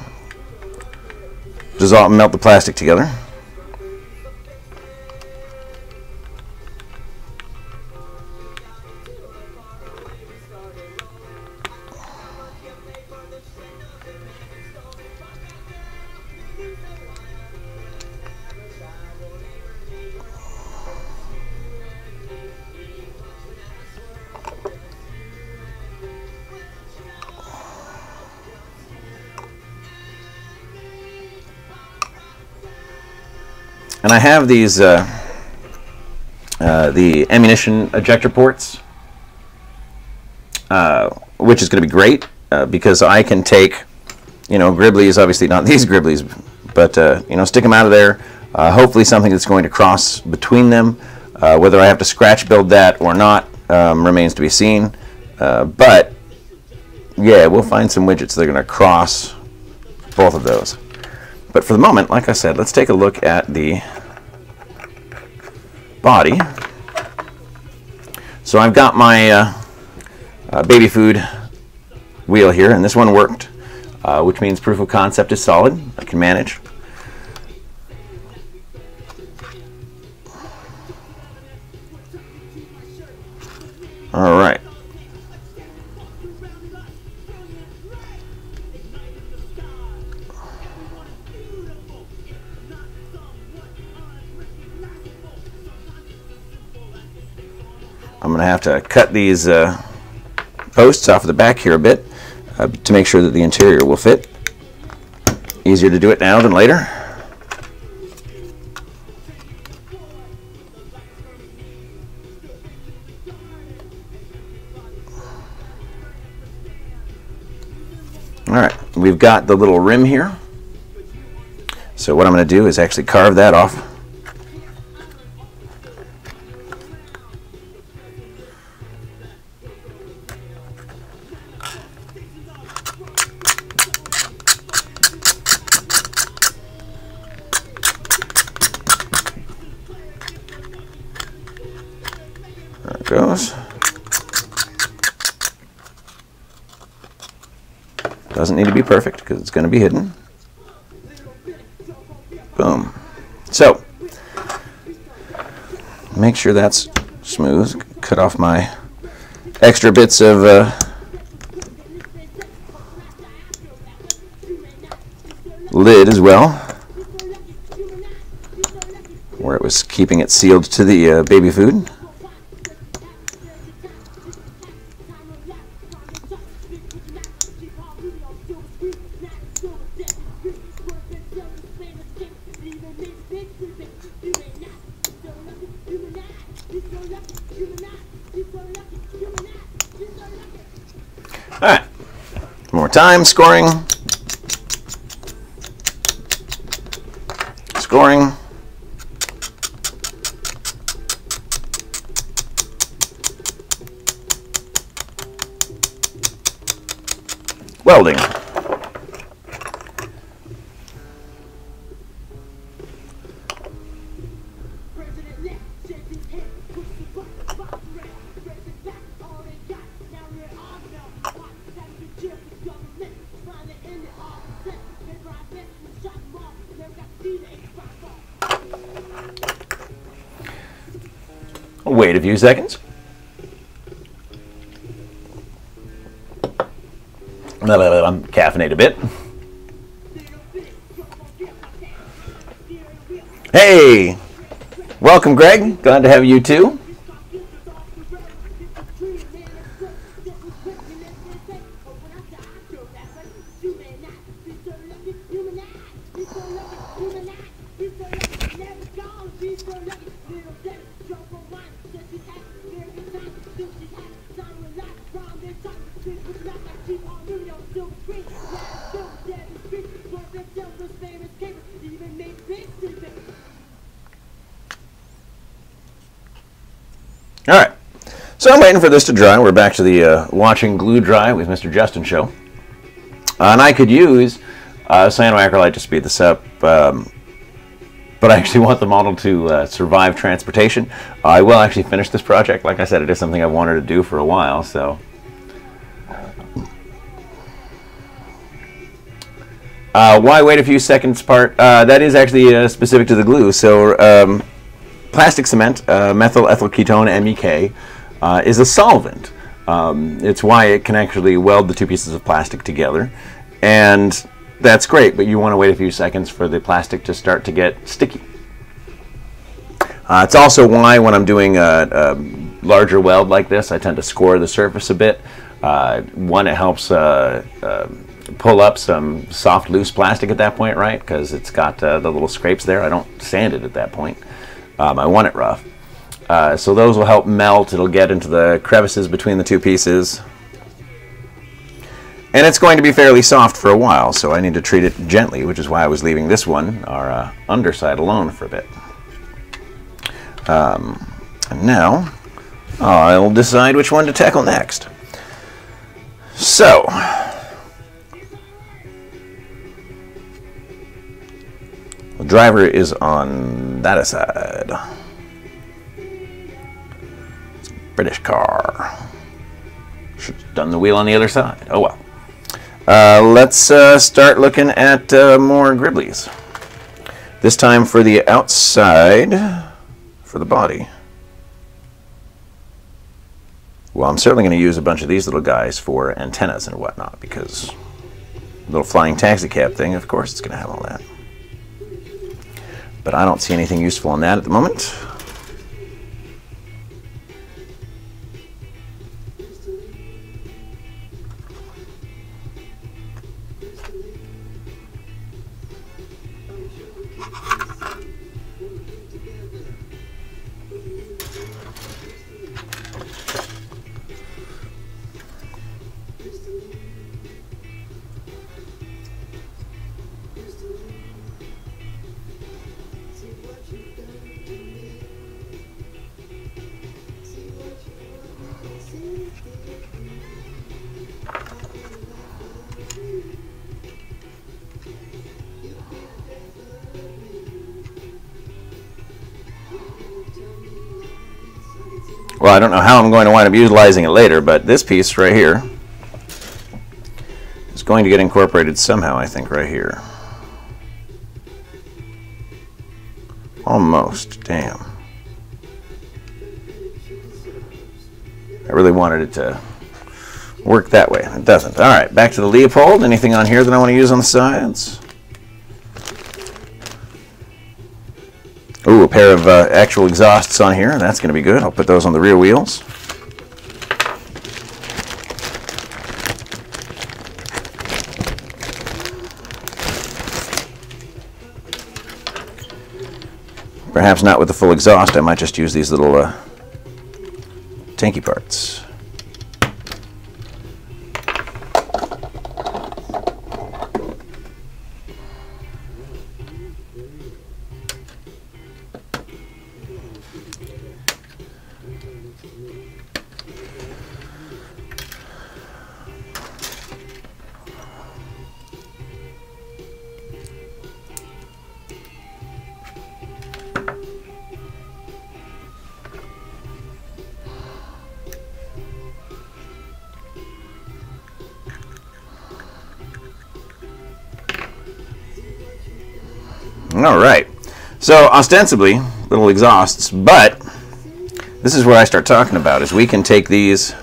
dissolve and melt the plastic together. And I have these, the ammunition ejector ports, which is going to be great because I can take, you know, Gribblies, obviously not these Gribblies, but, you know, stick them out of there. Hopefully something that's going to cross between them Whether I have to scratch build that or not remains to be seen. But yeah, we'll find some widgets that are going to cross both of those. But for the moment, like I said, let's take a look at the body. So I've got my baby food wheel here, and this one worked, which means proof of concept is solid. I can manage. All right. I'm going to have to cut these posts off of the back here a bit to make sure that the interior will fit. Easier to do it now than later. All right, we've got the little rim here. So what I'm going to do is actually carve that off. There it goes. Doesn't need to be perfect because it's going to be hidden. Boom. So, make sure that's smooth. Cut off my extra bits of lid as well, where it was keeping it sealed to the baby food. All right, one more time, scoring, scoring, welding. Wait a few seconds. I'm caffeinate a bit. Hey, welcome, Greg. Glad to have you too. All right, so I'm waiting for this to dry. We're back to the watching glue dry with Mr. Justin show. And I could use cyanoacrylite to speed this up, but I actually want the model to survive transportation. I will actually finish this project. Like I said, it is something I've wanted to do for a while, so. Why wait a few seconds part? That is actually specific to the glue. So plastic cement, methyl ethyl ketone, MEK, is a solvent. It's why it can actually weld the two pieces of plastic together. And that's great, but you want to wait a few seconds for the plastic to start to get sticky. It's also why when I'm doing a larger weld like this, I tend to score the surface a bit. One, it helps pull up some soft, loose plastic at that point, right? Because it's got the little scrapes there. I don't sand it at that point. I want it rough. So those will help melt. It'll get into the crevices between the two pieces. And it's going to be fairly soft for a while, so I need to treat it gently, which is why I was leaving this one, our underside, alone for a bit. And now I'll decide which one to tackle next. So, the driver is on that side. It's a British car. Should have done the wheel on the other side. Oh well. Let's start looking at more Griblies. This time for the outside, for the body. Well, I'm certainly going to use a bunch of these little guys for antennas and whatnot, because the little flying taxi cab thing, of course, it's going to have all that. But I don't see anything useful in that at the moment. Well, I don't know how I'm going to wind up utilizing it later, but this piece right here is going to get incorporated somehow, I think, right here. Almost. Damn. I really wanted it to work that way. It doesn't. All right, back to the Leopold. Anything on here that I want to use on the sides? Ooh, a pair of actual exhausts on here. That's going to be good. I'll put those on the rear wheels. Perhaps not with the full exhaust. I might just use these little tanky parts. All right, so ostensibly little exhausts, but this is where I start talking about is we can take these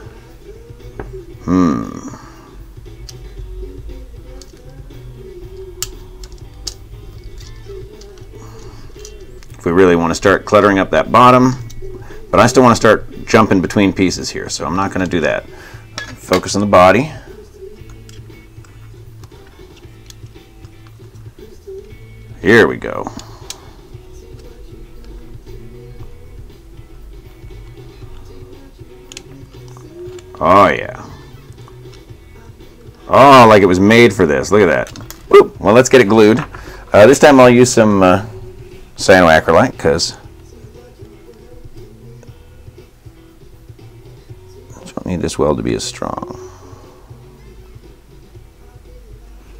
if we really want to start cluttering up that bottom, but I still want to start jumping between pieces here, so I'm not going to do that. Focus on the body. Here we go. Oh yeah. Oh, like it was made for this. Look at that. Woo. Well, let's get it glued. This time I'll use some cyanoacrylate because I don't need this weld to be as strong.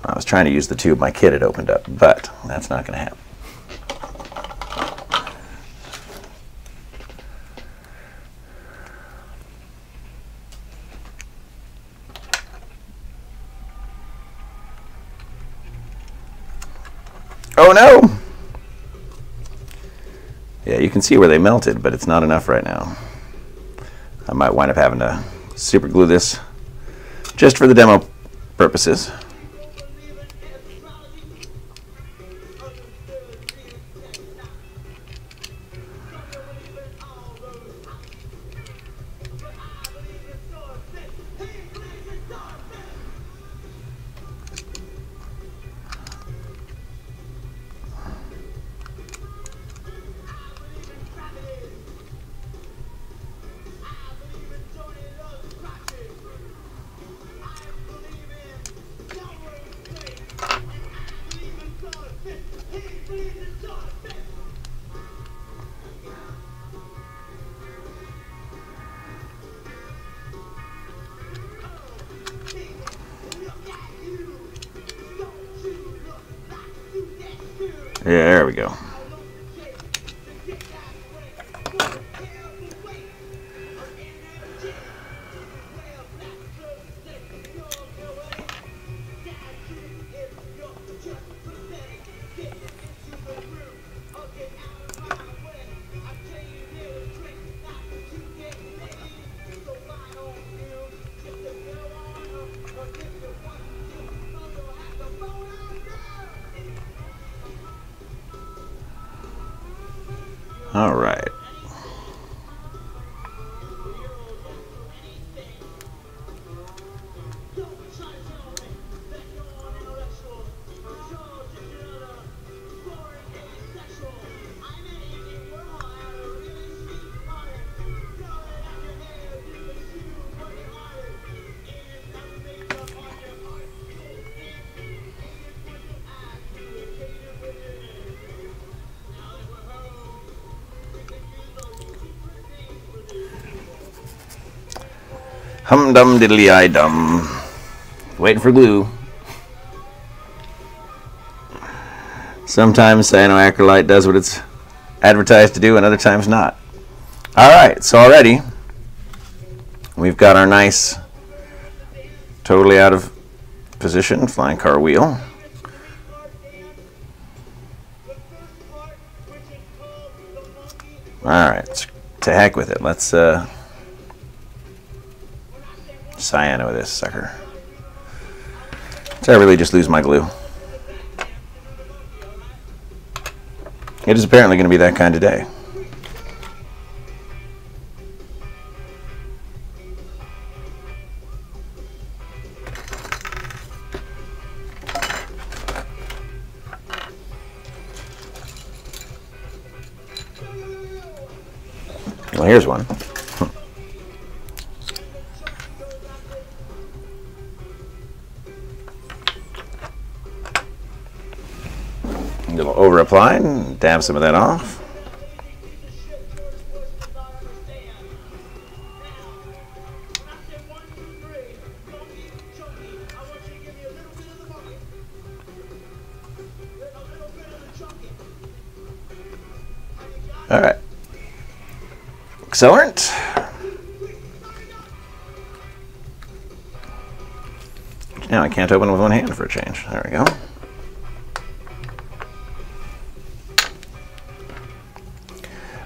I was trying to use the tube my kid had opened up, but that's not going to happen. Oh no! Yeah, you can see where they melted, but it's not enough right now. I might wind up having to super glue this just for the demo purposes. Yeah, there we go. All right. Hum dum diddly I dum. Waiting for glue. Sometimes cyanoacrylite does what it's advertised to do, and other times not. Alright, so already we've got our nice, totally out of position flying car wheel. Alright, to heck with it. Let's cyano this sucker. Did I really just lose my glue? It is apparently going to be that kind of day. Well, here's one. A little over applied, dab some of that off. All right. Accelerant. Now I can't open with one hand for a change. There we go.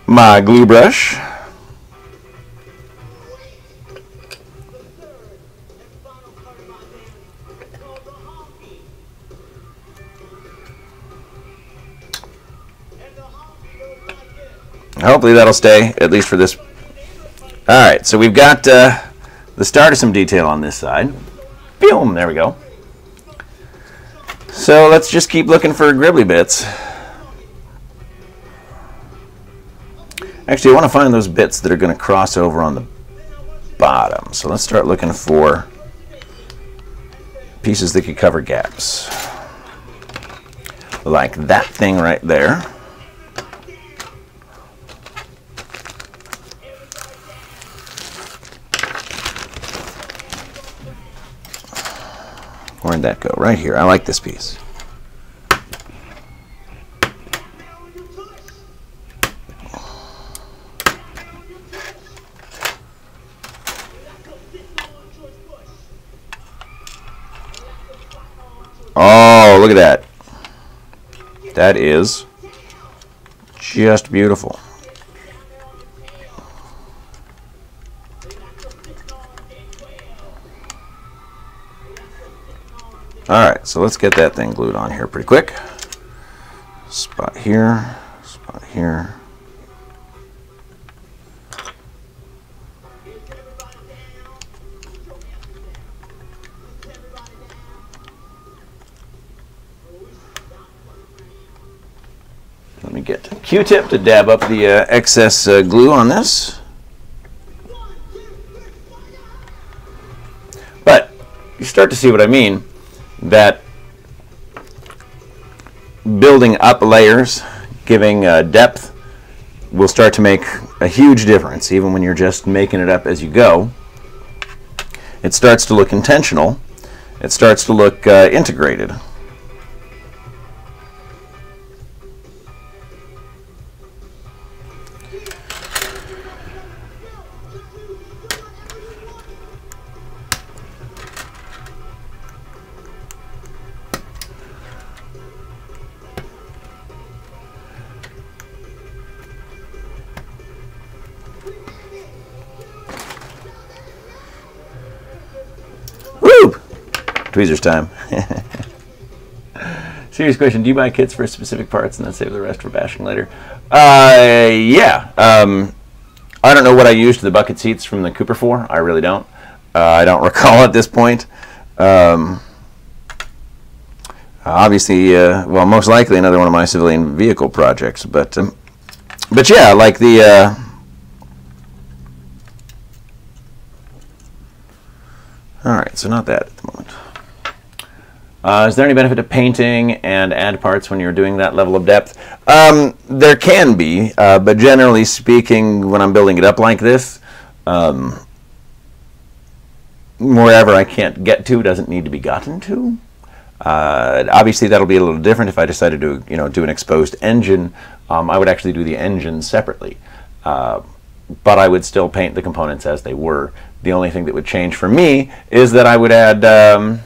My glue brush. Hopefully that'll stay, at least for this. Alright, so we've got the start of some detail on this side. Boom, there we go. So let's just keep looking for gribbly bits. Actually, I want to find those bits that are going to cross over on the bottom. So let's start looking for pieces that could cover gaps. Like that thing right there. Where'd that go? Right here. I like this piece. Oh, look at that. That is just beautiful. Alright, so let's get that thing glued on here pretty quick. Spot here, spot here. Let me get a Q-tip to dab up the excess glue on this. But you start to see what I mean, that building up layers, giving depth, will start to make a huge difference, even when you're just making it up as you go. It starts to look intentional. It starts to look integrated. Tweezers time. Serious question. Do you buy kits for specific parts and then save the rest for bashing later? Yeah. I don't know what I used the bucket seats from the Cooper for. I really don't. I don't recall at this point. Obviously, well, most likely another one of my civilian vehicle projects. But yeah, like the... all right, so not that at the moment. Is there any benefit to painting and add parts when you're doing that level of depth? There can be, but generally speaking, when I'm building it up like this, wherever I can't get to doesn't need to be gotten to. Obviously, that'll be a little different if I decided to, do an exposed engine. I would actually do the engine separately, but I would still paint the components as they were. The only thing that would change for me is that I would add.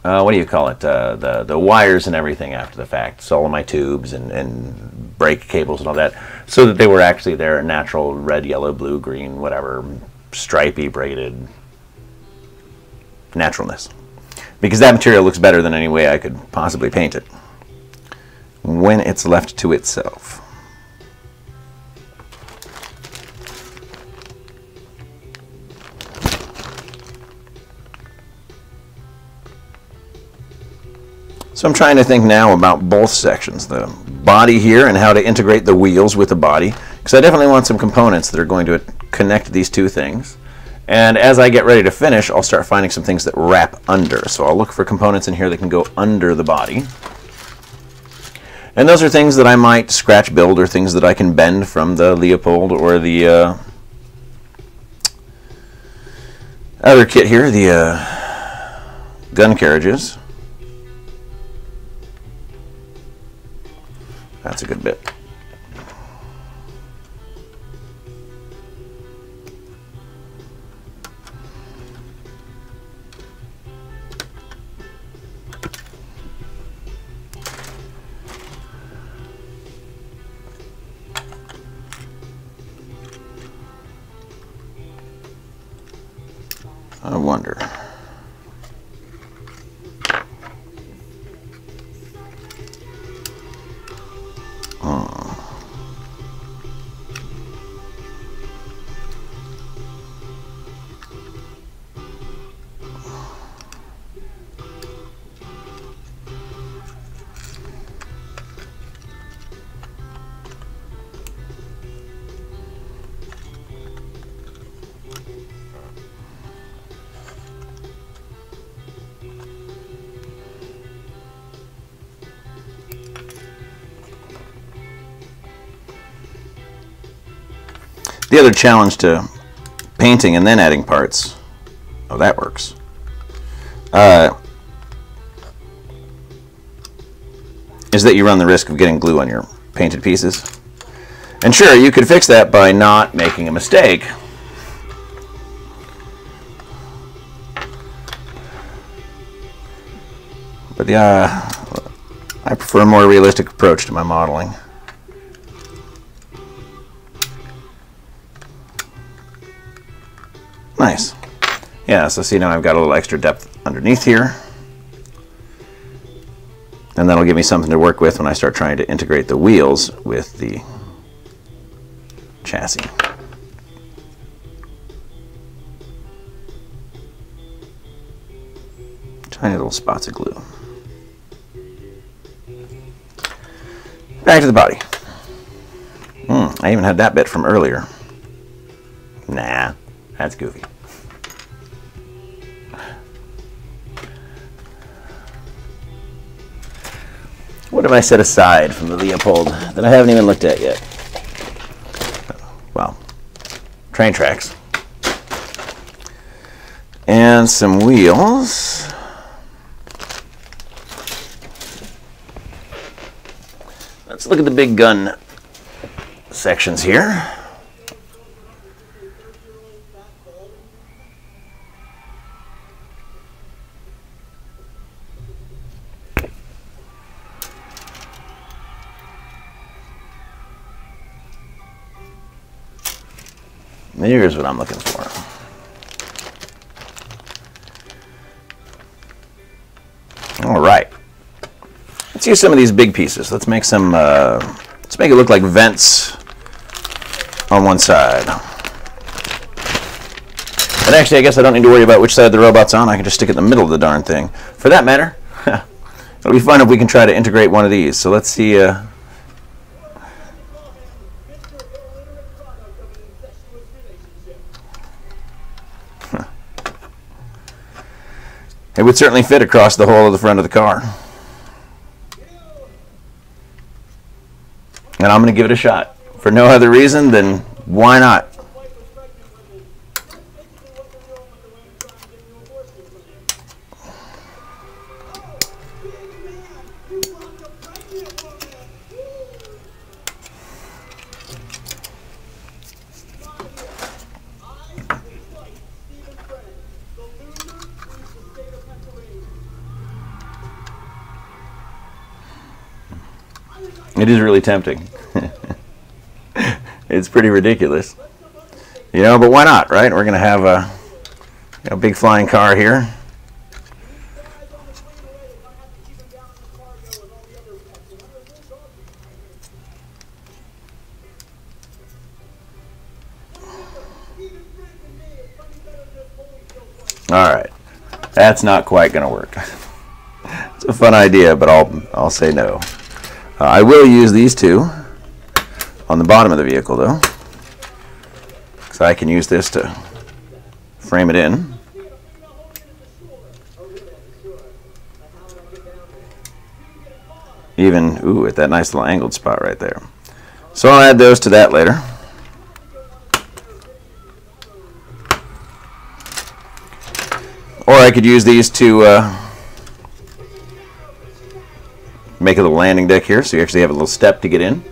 What do you call it? The wires and everything after the fact. So all of my tubes and brake cables and all that, so that they were actually their natural red, yellow, blue, green, whatever, stripy, braided naturalness. Because that material looks better than any way I could possibly paint it when it's left to itself. So I'm trying to think now about both sections, the body here and how to integrate the wheels with the body, because I definitely want some components that are going to connect these two things. And as I get ready to finish, I'll start finding some things that wrap under. So I'll look for components in here that can go under the body. And those are things that I might scratch build, or things that I can bend from the Leopold or the other kit here, the gun carriages. That's a good bit. I wonder. The other challenge to painting and then adding parts, oh, that works, is that you run the risk of getting glue on your painted pieces. And sure, you could fix that by not making a mistake. But yeah, I prefer a more realistic approach to my modeling. Nice. Yeah, so see, now I've got a little extra depth underneath here. And that'll give me something to work with when I start trying to integrate the wheels with the chassis. Tiny little spots of glue. Back to the body. I even had that bit from earlier. Nah. That's goofy. What have I set aside from the Leopold that I haven't even looked at yet? Well, train tracks. And some wheels. Let's look at the big gun sections here. Here's what I'm looking for. Let's use some of these big pieces. Let's make some, let's make it look like vents on one side. But actually, I guess I don't need to worry about which side the robot's on. I can just stick it in the middle of the darn thing. For that matter, it'll be fun if we can try to integrate one of these. So let's see. It would certainly fit across the whole of the front of the car. And I'm going to give it a shot. For no other reason than why not? It is really tempting. It's pretty ridiculous. You know, but why not, right? We're going to have a big flying car here. All right. That's not quite going to work. It's a fun idea, but I'll say no. I will use these two on the bottom of the vehicle, though, because I can use this to frame it in. Even, ooh, at that nice little angled spot right there. So I'll add those to that later. Or I could use these to make a little landing deck here, so you actually have a little step to get in.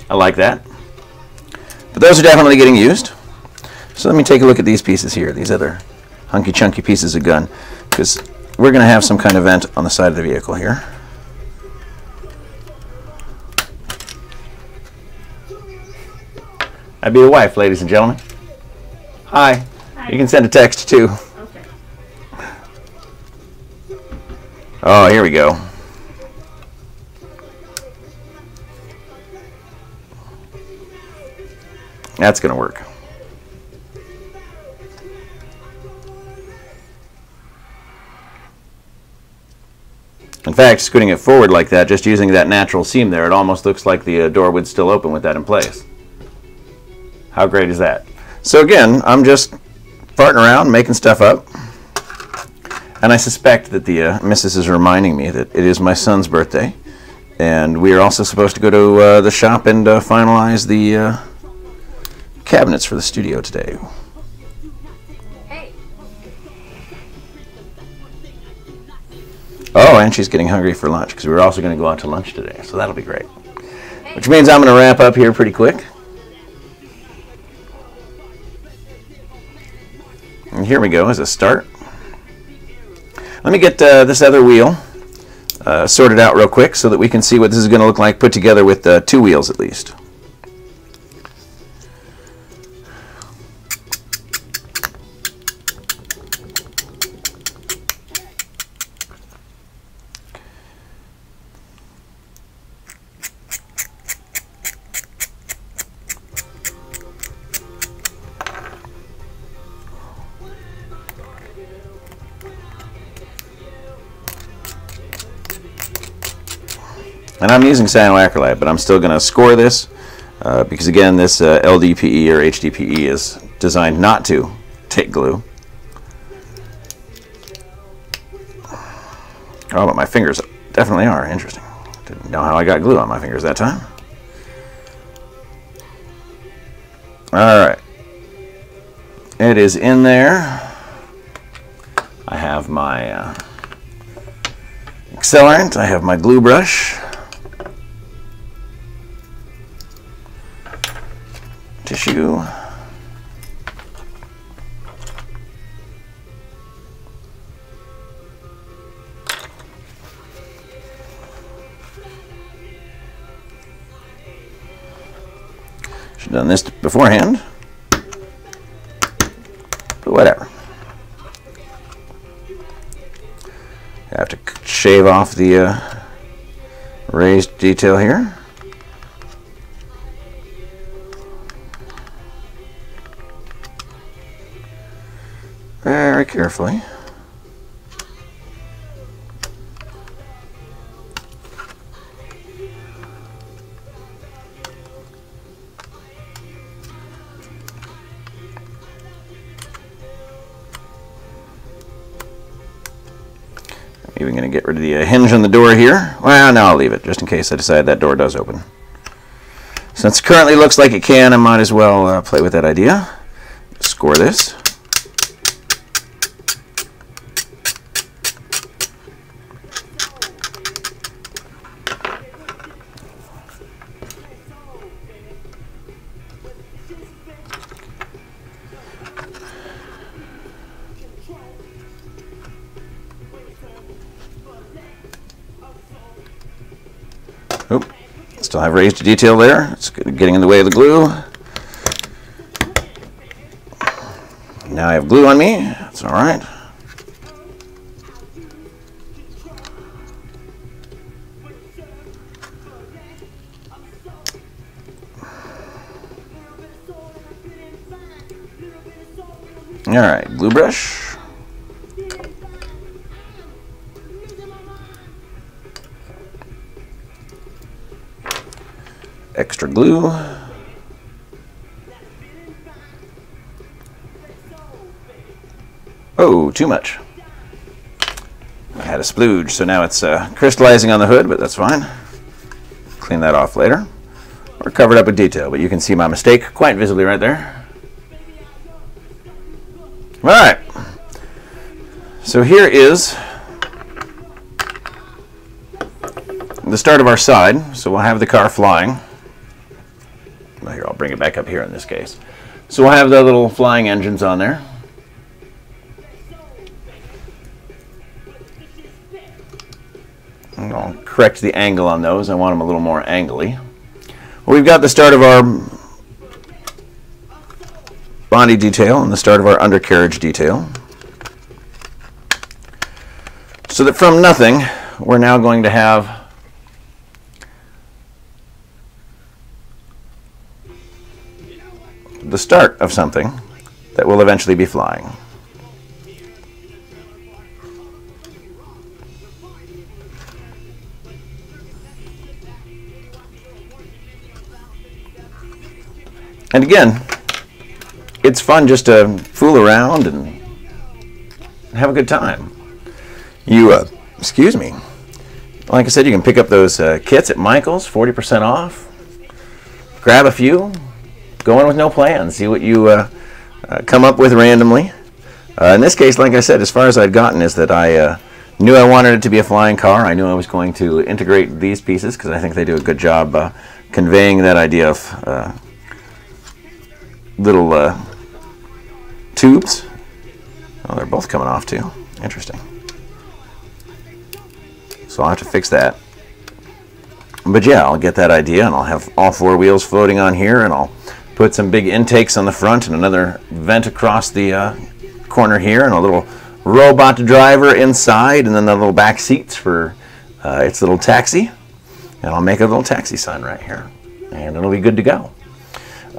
I like that. But those are definitely getting used. So let me take a look at these pieces here, these other hunky chunky pieces of gun, because we're going to have some kind of vent on the side of the vehicle here. I'd be the wife, ladies and gentlemen. Hi. Hi. You can send a text too. Okay. Oh, here we go. That's going to work. In fact, scooting it forward like that, just using that natural seam there, it almost looks like the door would still open with that in place. How great is that? So again, I'm just farting around, making stuff up. And I suspect that the missus is reminding me that it is my son's birthday. And we are also supposed to go to the shop and finalize the cabinets for the studio today. Hey. Oh, and she's getting hungry for lunch because we're also going to go out to lunch today, so that'll be great. Which means I'm going to wrap up here pretty quick. And here we go as a start. Let me get this other wheel sorted out real quick so that we can see what this is going to look like put together with two wheels at least. And I'm using cyanoacrylate, but I'm still going to score this because, again, this LDPE or HDPE is designed not to take glue. Oh, but my fingers definitely are. Interesting. Didn't know how I got glue on my fingers that time. All right. It is in there. I have my accelerant. I have my glue brush. Tissue. Should have done this beforehand, but whatever. I have to shave off the raised detail here. Very carefully. I'm even going to get rid of the hinge on the door here. Well, no, I'll leave it just in case I decide that door does open. Since it currently looks like it can, I might as well play with that idea. Score this. Oop, still have raised detail there. It's getting in the way of the glue. Now I have glue on me. That's all right. All right, glue brush. Extra glue. Oh, too much. I had a splooge, so now it's crystallizing on the hood, but that's fine. Clean that off later. Or cover it up with detail, but you can see my mistake quite visibly right there. All right. So here is the start of our side. So we'll have the car flying. Well, here, I'll bring it back up here in this case. So we'll have the little flying engines on there. And I'll correct the angle on those. I want them a little more angly. Well, we've got the start of our body detail and the start of our undercarriage detail. So that from nothing, we're now going to have the start of something that will eventually be flying. And again, it's fun just to fool around and have a good time. Excuse me. Like I said, you can pick up those kits at Michael's, 40% off. Grab a few. Go in with no plan. See what you come up with randomly. In this case, like I said, as far as I'd gotten is that I knew I wanted it to be a flying car. I knew I was going to integrate these pieces because I think they do a good job conveying that idea of little tubes. Oh, they're both coming off too. Interesting. So I'll have to fix that. But yeah, I'll get that idea and I'll have all four wheels floating on here and I'll put some big intakes on the front and another vent across the corner here and a little robot driver inside and then the little back seats for its little taxi. And I'll make a little taxi sign right here and it'll be good to go.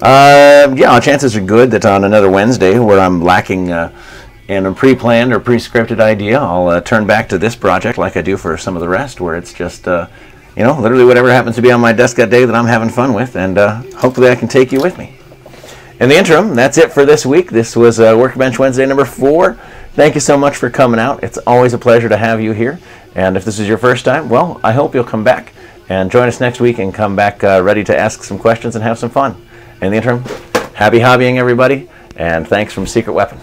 Yeah, chances are good that on another Wednesday where I'm lacking in a pre-planned or pre-scripted idea, I'll turn back to this project like I do for some of the rest where it's just you know, literally whatever happens to be on my desk that day that I'm having fun with, and hopefully I can take you with me. In the interim, that's it for this week. This was Workbench Wednesday number 4. Thank you so much for coming out. It's always a pleasure to have you here. And if this is your first time, well, I hope you'll come back and join us next week and come back ready to ask some questions and have some fun. In the interim, happy hobbying, everybody, and thanks from Secret Weapon.